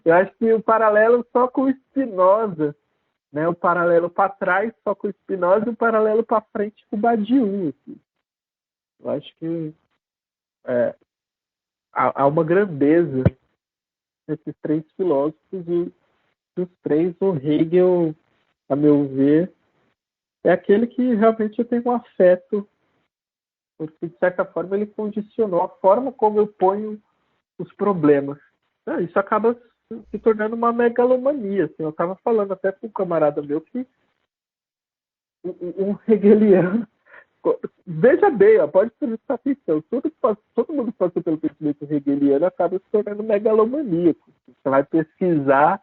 Eu acho que o paralelo só com o Spinoza, né? O paralelo para trás só com o Spinoza e o paralelo para frente com o Badiou. Assim. Eu acho que há uma grandeza nesses três filósofos e dos três, o Hegel, a meu ver, é aquele que realmente eu tenho um afeto, porque, de certa forma, ele condicionou a forma como eu ponho os problemas. Isso acaba se tornando uma megalomania. Assim. Eu estava falando até com um camarada meu que um hegeliano. Veja bem, pode prestar atenção. Todo mundo que passou pelo pensamento hegeliano acaba se tornando megalomaníaco. Você vai pesquisar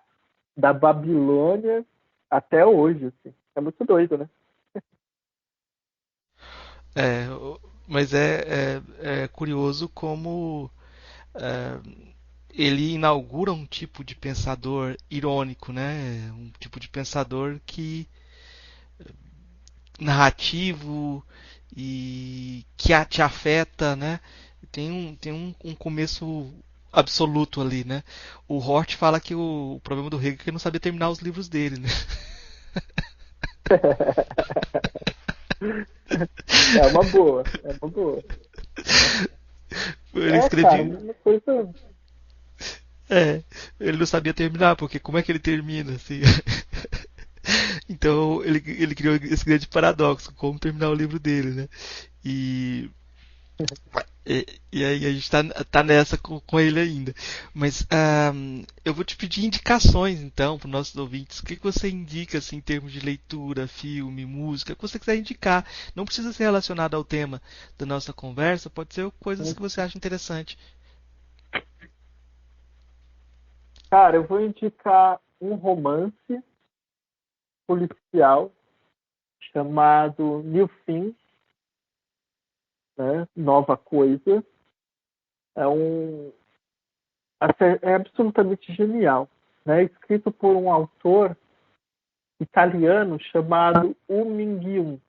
da Babilônia até hoje. Assim. É muito doido, né? É, mas é curioso como ele inaugura um tipo de pensador irônico, né? Um tipo de pensador que narrativo e que te afeta, né? Tem um começo absoluto ali, né? O Hort fala que o problema do Hegel é que ele não sabia terminar os livros dele, né? É uma boa, é uma boa. Ele Cara, escrevia. uma coisa. É, ele não sabia terminar, porque como é que ele termina, assim? Então ele criou esse grande paradoxo, como terminar o livro dele, né? E, e aí a gente tá nessa com ele ainda. Mas eu vou te pedir indicações, então, para os nossos ouvintes. O que você indica, assim, em termos de leitura, filme, música, o que você quiser indicar. Não precisa ser relacionado ao tema da nossa conversa, pode ser coisas que você acha interessante. Cara, eu vou indicar um romance policial chamado New Things, né? Nova Coisa. É é absolutamente genial. Né? Escrito por um autor italiano chamado U Ming.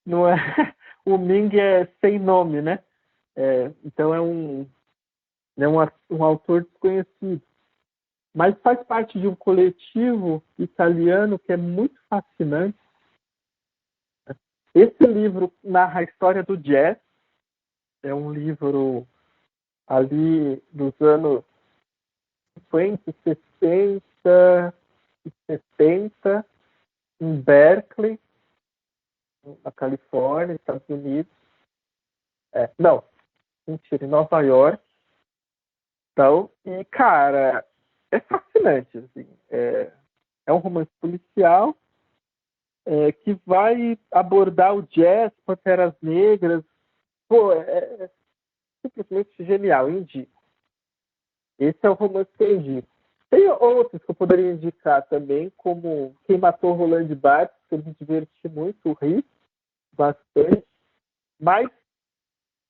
Não é, o Ming é sem nome, né? Então um autor desconhecido. Mas faz parte de um coletivo italiano que é muito fascinante. Esse livro narra a história do jazz. É um livro ali dos anos 50, 60, 1970, em Berkeley, na Califórnia, Estados Unidos. Não, mentira, em Nova York. Então, e, cara, é fascinante. Assim, é um romance policial que vai abordar o jazz, Panteras Negras. Pô, é simplesmente genial, indico. Esse é o romance que eu indico. Tem outros que eu poderia indicar também, como Quem Matou Roland Barthes, que eu me diverti muito, ri bastante. Mas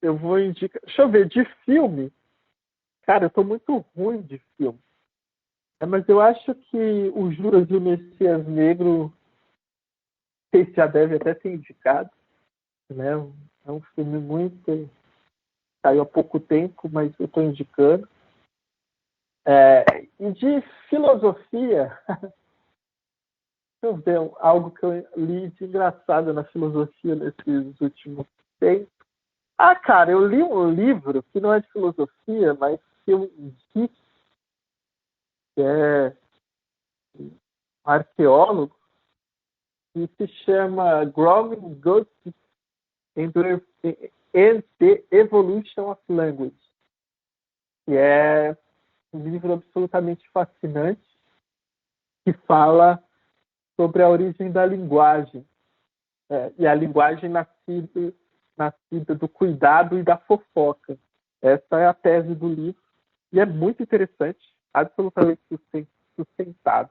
eu vou indicar... Deixa eu ver, de filme. Cara, eu tô muito ruim de filme. Mas eu acho que o Juras e o Messias Negro, você já deve até ter indicado, né? É um filme muito... Saiu há pouco tempo, mas eu estou indicando. E de filosofia, deixa eu ver algo que eu li de engraçado na filosofia nesses últimos tempos. Cara, eu li um livro que não é de filosofia, mas que eu indico, que é um arqueólogo, que se chama Growing Goods and the Evolution of Language, que é um livro absolutamente fascinante, que fala sobre a origem da linguagem, e a linguagem nascida do cuidado e da fofoca. Essa é a tese do livro, e é muito interessante, absolutamente sustentado.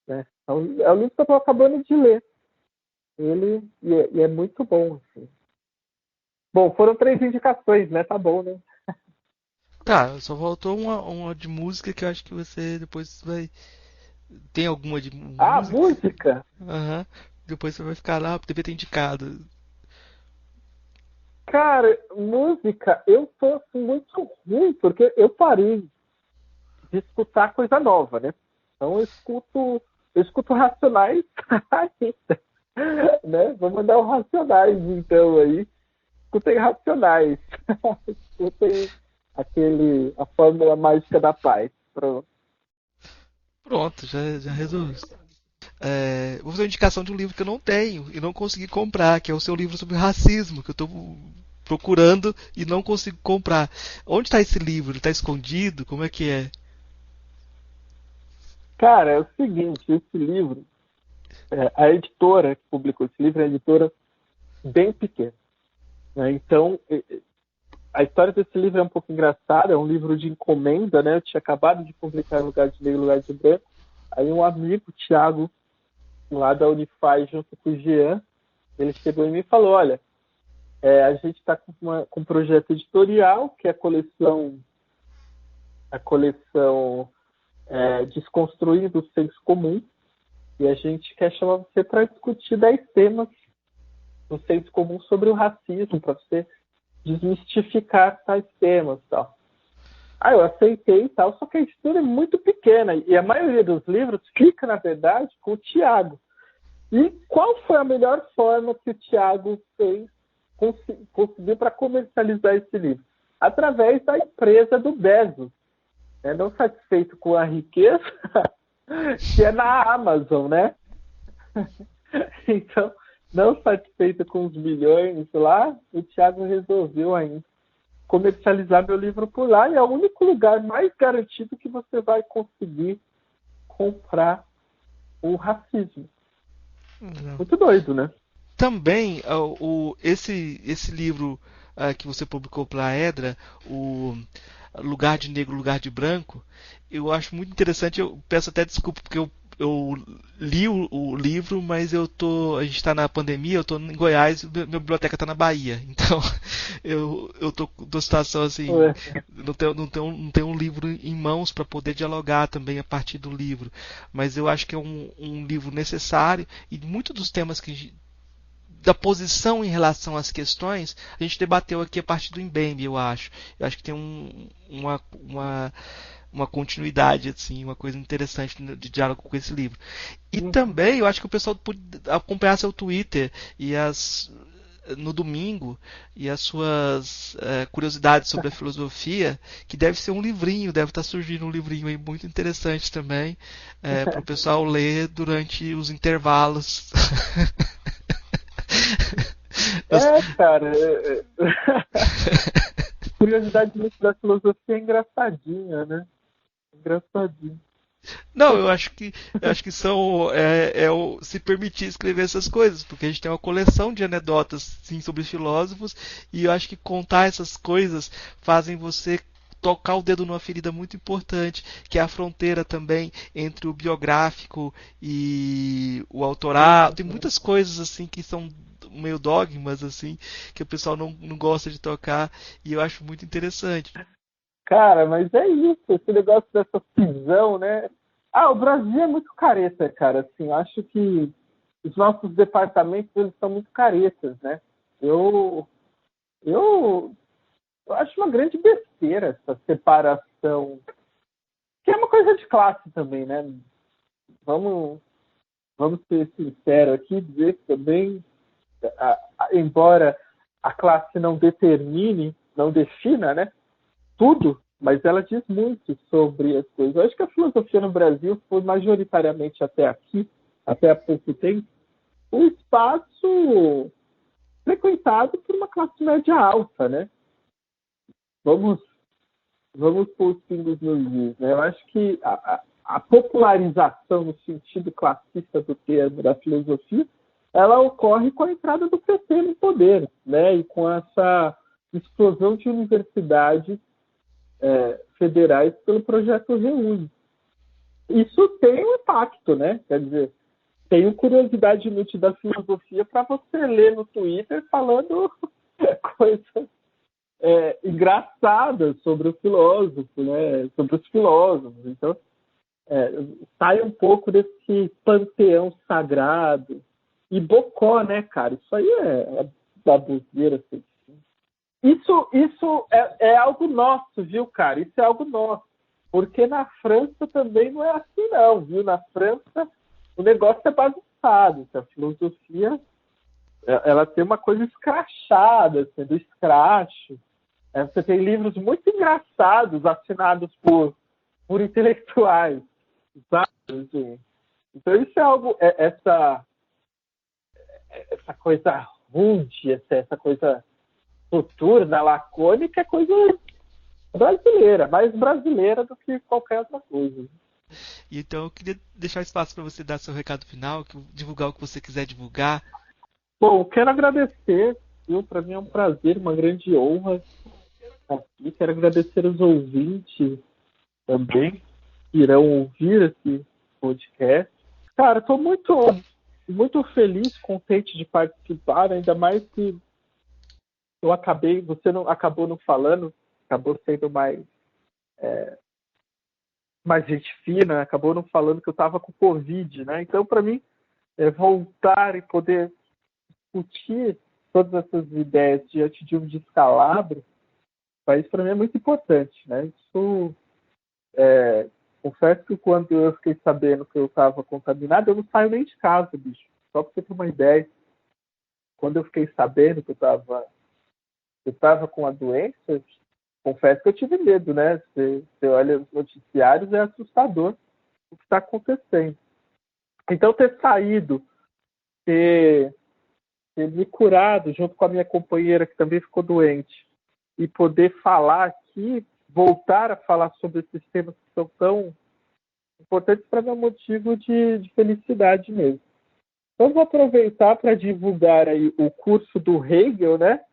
Né? Então, é o livro que eu estou acabando de ler. Ele e é muito bom. Assim. Bom, foram 3 indicações, né? Tá bom, né? Tá, só faltou uma de música que eu acho que você depois vai. Tem alguma de música? Música? Aham. Depois você vai ficar lá, devia ter indicado. Cara, música, eu tô assim, muito ruim, porque eu parei de escutar coisa nova, né? Então eu escuto Racionais ainda, né? Vou mandar o Racionais, então, aí. Escutem Racionais. Escutem a Fórmula Mágica da Paz. Pronto. Pronto, já resolvi. Vou fazer uma indicação de um livro que eu não tenho e não consegui comprar, que é o seu livro sobre racismo, que eu estou procurando e não consigo comprar. Onde está esse livro? Ele está escondido? Como é que é? Cara, é o seguinte, esse livro, a editora que publicou esse livro é uma editora bem pequena. Né? Então, a história desse livro é um pouco engraçada, é um livro de encomenda, né? Eu tinha acabado de publicar Lugar de Negro, Lugar de Branco. Aí um amigo, o Thiago, lá da Unify, junto com o Jean, ele chegou em mim e falou, olha, a gente está com um projeto editorial, que é a coleção Desconstruindo o Senso Comum, e a gente quer chamar você para discutir 10 temas do senso comum sobre o racismo, para você desmistificar tais temas e tal. Eu aceitei e tal, só que a editora é muito pequena, e a maioria dos livros fica, na verdade, com o Thiago. E qual foi a melhor forma que o Thiago conseguiu para comercializar esse livro? Através da empresa do Bezos. Não satisfeito com a riqueza, que é na Amazon, né? Então, não satisfeito com os milhões lá, o Thiago resolveu ainda comercializar meu livro por lá, e é o único lugar mais garantido que você vai conseguir comprar o racismo. Muito doido, né? Também, esse livro que você publicou para a Edra, o Lugar de Negro, Lugar de Branco, eu acho muito interessante. Eu peço até desculpa porque eu li o livro, mas a gente está na pandemia, eu estou em Goiás, minha biblioteca está na Bahia, então eu estou numa situação assim, não tenho um livro em mãos para poder dialogar também a partir do livro, mas eu acho que é um livro necessário, e muitos dos temas da posição em relação às questões, a gente debateu aqui a partir do Mbembe, eu acho. Eu acho que tem uma continuidade, assim, uma coisa interessante de diálogo com esse livro. E também, eu acho que o pessoal pode acompanhar seu Twitter e no domingo e as suas curiosidades sobre a filosofia, que deve ser um livrinho, deve estar surgindo um livrinho aí muito interessante também para o pessoal ler durante os intervalos. Cara, curiosidade da filosofia é engraçadinha, né? Engraçadinho. Não, eu acho que são se permitir escrever essas coisas, porque a gente tem uma coleção de anedotas sim sobre filósofos e eu acho que contar essas coisas fazem você tocar o dedo numa ferida muito importante, que é a fronteira também entre o biográfico e o autoral. Tem muitas coisas assim que são meio dogmas assim que o pessoal não gosta de tocar e eu acho muito interessante. Cara, mas é isso, esse negócio dessa cisão, né? O Brasil é muito careta, cara. Assim, eu acho que os nossos departamentos eles são muito caretas, né? Eu, eu, eu acho uma grande besteira essa separação, que é uma coisa de classe também, né? Vamos, vamos ser sinceros aqui, dizer que também, embora a classe não determine, não defina, né? Tudo, mas ela diz muito sobre as coisas. Eu acho que a filosofia no Brasil foi majoritariamente até aqui, até há pouco tempo, um espaço frequentado por uma classe média alta, né? Vamos, vamos pôr os pingos nos is, né? Eu acho que a popularização no sentido classista do termo da filosofia, ela ocorre com a entrada do PT no poder, né? E com essa explosão de universidades federais pelo projeto Reúne. Isso tem um impacto, né? Quer dizer, tenho curiosidade inútil da filosofia para você ler no Twitter falando coisas engraçadas sobre o filósofo, né? Sobre os filósofos. Então, sai um pouco desse panteão sagrado. E bocó, né, cara? Isso aí é baboseira, assim. Isso é algo nosso, viu, cara? Isso é algo nosso. Porque na França também não é assim, não, viu? Na França o negócio é bagunçado. A filosofia ela tem uma coisa escrachada, assim, do escracho. Você tem livros muito engraçados assinados por intelectuais, sabe? Assim. Então isso é algo, essa coisa rude, essa coisa noturna, lacônica, é coisa brasileira, mais brasileira do que qualquer outra coisa. Então eu queria deixar espaço para você dar seu recado final, divulgar o que você quiser divulgar. Bom, quero agradecer, viu? Para mim é um prazer, uma grande honra estar aqui. Quero agradecer os ouvintes também que irão ouvir esse podcast. Cara, estou muito feliz, contente de participar, ainda mais que você não acabou não falando, acabou sendo mais gente fina, acabou não falando que eu estava com Covid, né? Então, para mim, voltar e poder discutir todas essas ideias diante de um descalabro, isso para mim é muito importante, né? Isso, confesso que quando eu fiquei sabendo que eu estava contaminado, eu não saio nem de casa, bicho. Só para você ter uma ideia. Quando eu fiquei sabendo que eu estava com a doença, confesso que eu tive medo, né? Você olha os noticiários, é assustador o que está acontecendo. Então, ter saído, ter me curado junto com a minha companheira, que também ficou doente, e poder falar aqui, voltar a falar sobre esses temas que são tão importantes, para mim é um motivo de felicidade mesmo. Então, vou aproveitar para divulgar aí o curso do Hegel, né?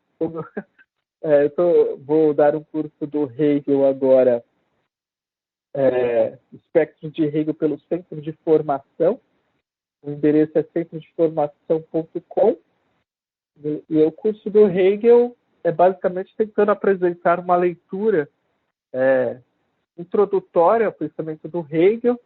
Vou dar um curso do Hegel agora, Espectro de Hegel pelo Centro de Formação. O endereço é centrodeformação.com. E o curso do Hegel é basicamente tentando apresentar uma leitura introdutória ao pensamento do Hegel.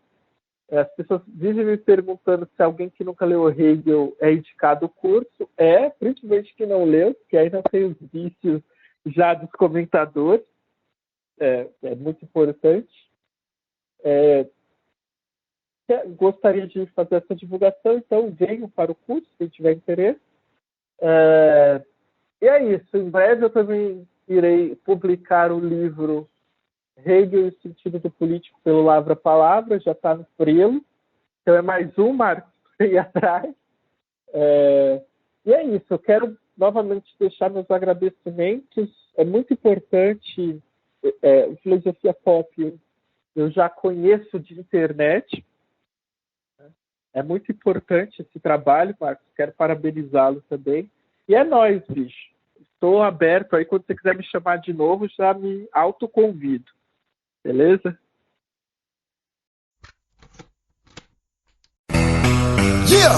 As pessoas vivem me perguntando se alguém que nunca leu Hegel é indicado o curso. Principalmente que não leu, porque aí não tem os vícios já dos comentadores. É muito importante. Gostaria de fazer essa divulgação, então venham para o curso, se tiver interesse. E é isso. Em breve eu também irei publicar o livro Hegel e o Sentido do Político pelo Lavra Palavra, já está no frelo. Então é mais um, Marcos, para ir atrás. E é isso. Eu quero novamente deixar meus agradecimentos. É muito importante. Filosofia Pop eu já conheço de internet. É muito importante esse trabalho, Marcos. Quero parabenizá-lo também. E é nóis, bicho. Estou aberto aí. Quando você quiser me chamar de novo, já me autoconvido. Beleza? Yeah,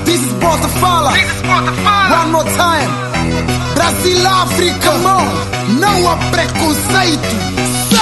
this is Bota Fala. One more time. Brasil, África, não há preconceito.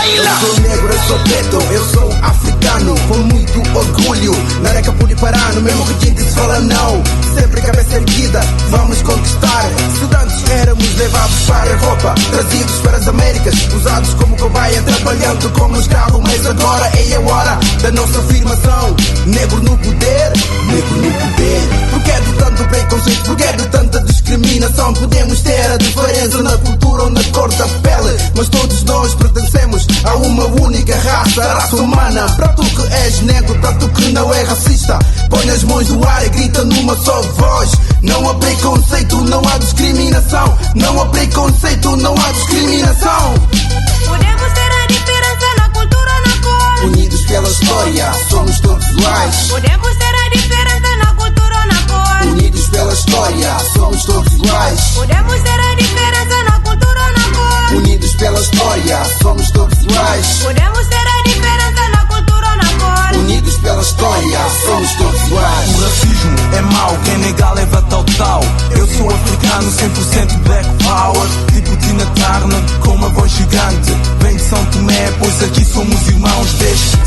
Eu sou negro, eu sou preto, eu sou africano, com muito orgulho. Na areca puliparano, mesmo que gente se fala não. Sempre cabeça erguida, vamos conquistar. Estudantes éramos levados para a Europa, trazidos para as Américas, usados como cobaia, trabalhando como escravo. Mas agora é a hora da nossa afirmação. Negro no poder, negro no poder. Porquê de tanto preconceito, porquê de tanta discriminação? Podemos ter a diferença na cultura ou na cor da pele, mas todos nós pertencemos a uma única raça, a raça humana. Para tu que és negro, tanto que não é racista, põe as mãos no ar e grita numa só voz. Não há preconceito, não há discriminação. Não há preconceito, não há discriminação. Podemos ter a diferença na cultura ou na cor, unidos pela história, somos todos iguais. Podemos ter a diferença na cultura ou na cor, unidos pela história, somos todos iguais. Podemos ter a diferença na cultura ou na cor, unidos pela história, somos todos iguais. Podemos ter a diferença na cultura ou na cor, unidos pela história, somos todos iguais. O racismo é mau, quem nega leva total. Eu sou africano, 100% black power, tipo Tina Turner, com uma voz gigante. Vem de São Tomé, pois aqui somos irmãos.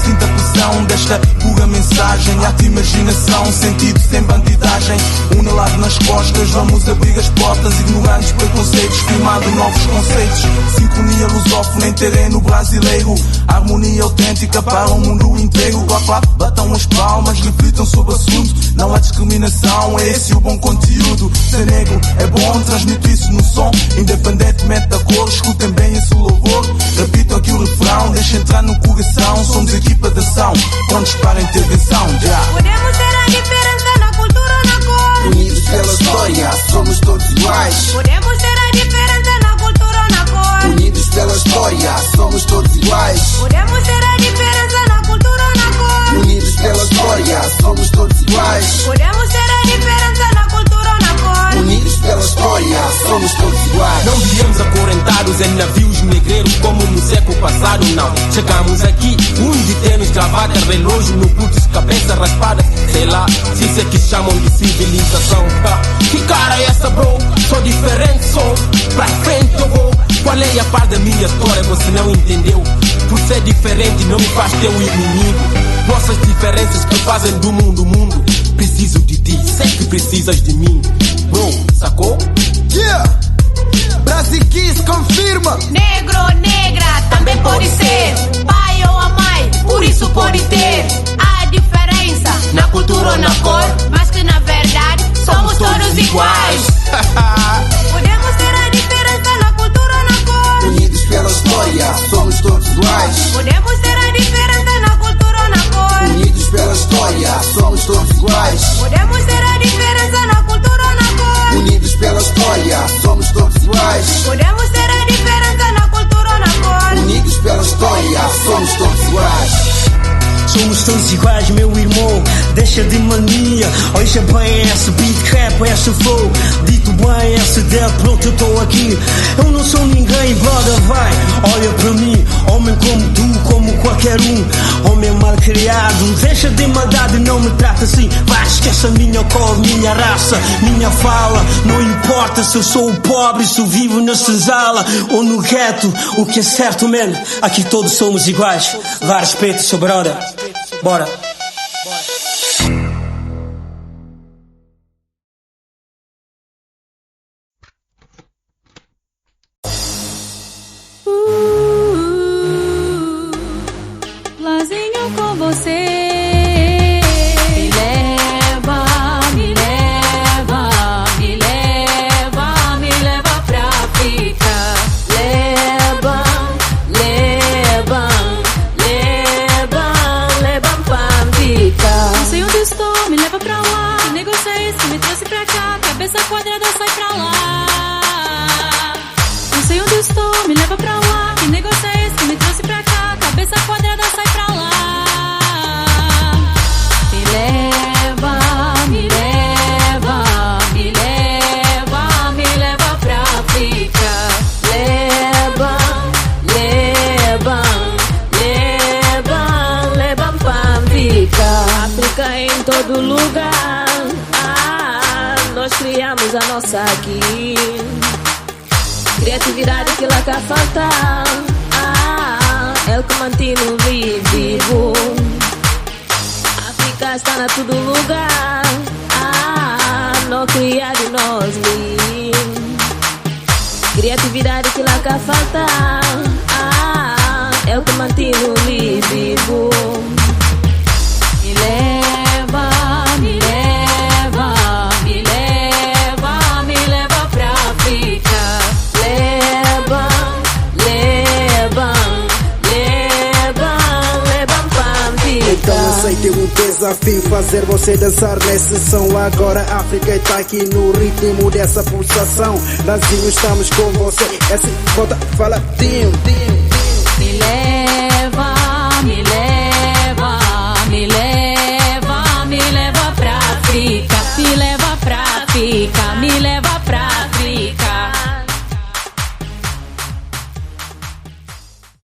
Sinta a pressão desta pura mensagem. Arte, imaginação, sentido sem bandidagem. Lado nas costas, vamos abrir as portas, ignorando os preconceitos, firmando novos conceitos. Sincronia lusófona em terreno brasileiro, harmonia autêntica para o mundo inteiro. Clap, clap, batam as palmas, reflitam sobre o assunto. Não há discriminação, é esse o bom conteúdo. Ser negro é bom, transmito isso no som, independentemente da cor. Escutem bem esse louvor, repito aqui o refrão, deixa entrar no coração. Somos equipa de ação, prontos para a intervenção. Podemos ter a diferença na cultura ou na cor, unidos pela história, somos todos iguais. Podemos ter a diferença na cultura ou na cor, unidos pela história, somos todos iguais. Podemos ter a diferença na cultura ou na cor, unidos pela história, somos todos iguais. Podemos ter a diferença na cultura ou na cor, unidos pela história, somos todos iguais. Não viemos acorrentados em navios negreiros como no século passado, não. Chegamos aqui, de tênis, gravata, relógio no pulso, cabeça raspada. Sei lá, se isso é que chamam de civilização. Que cara é essa, bro? Sou diferente, sou. Pra frente eu vou. Qual é a parte da minha história você não entendeu? Por ser diferente não me faz teu inimigo. Nossas diferenças que fazem do mundo mundo. Preciso de ti, sei que precisas de mim. Bro, sacou? Yeah! Brasil Kiss confirma. Negro ou negra também pode ser, pai ou a mãe, por isso pode ter. Há diferença na cultura ou na cor, mas que na verdade somos todos iguais. Podemos ter a diferença na cultura ou na cor, unidos pela história, somos todos iguais. Podemos ter a diferença na cultura ou na cor, unidos pela história, somos todos iguais. Podemos ter a diferença na cultura ou na cor, unidos pela história, somos todos iguais. Podemos ter a diferença na cultura ou na cor, unidos pela história, somos todos iguais. Somos todos iguais, meu irmão, deixa de mania. Hoje é bem esse beat rap, esse flow. Dito bem esse ideia, pronto, eu tô aqui. Eu não sou ninguém, brother, vai. Olha pra mim, homem como tu, como qualquer um. Homem mal criado, deixa de maldade, não me trata assim. Vai, esqueça a minha cor, minha raça, minha fala. Não importa se eu sou o pobre, se eu vivo na senzala ou no gueto. O que é certo, man, aqui todos somos iguais. Vá, respeito, seu brother. Bora. Lazinho com você. Me leva, me leva, me leva, me passa aqui. Criatividade que lá cá falta, é o que mantém vivo. África está na todo lugar, não cria de nós li. Criatividade que lá cá falta, é o que mantém vivo. Me leva, me leva, me leva, me leva pra África. Leva, leva, leva, leva pra África. Então aceite o desafio, fazer você dançar nesse som. Agora a África está aqui no ritmo dessa pulsação. Brasil, estamos com você, essa volta fala, Tim.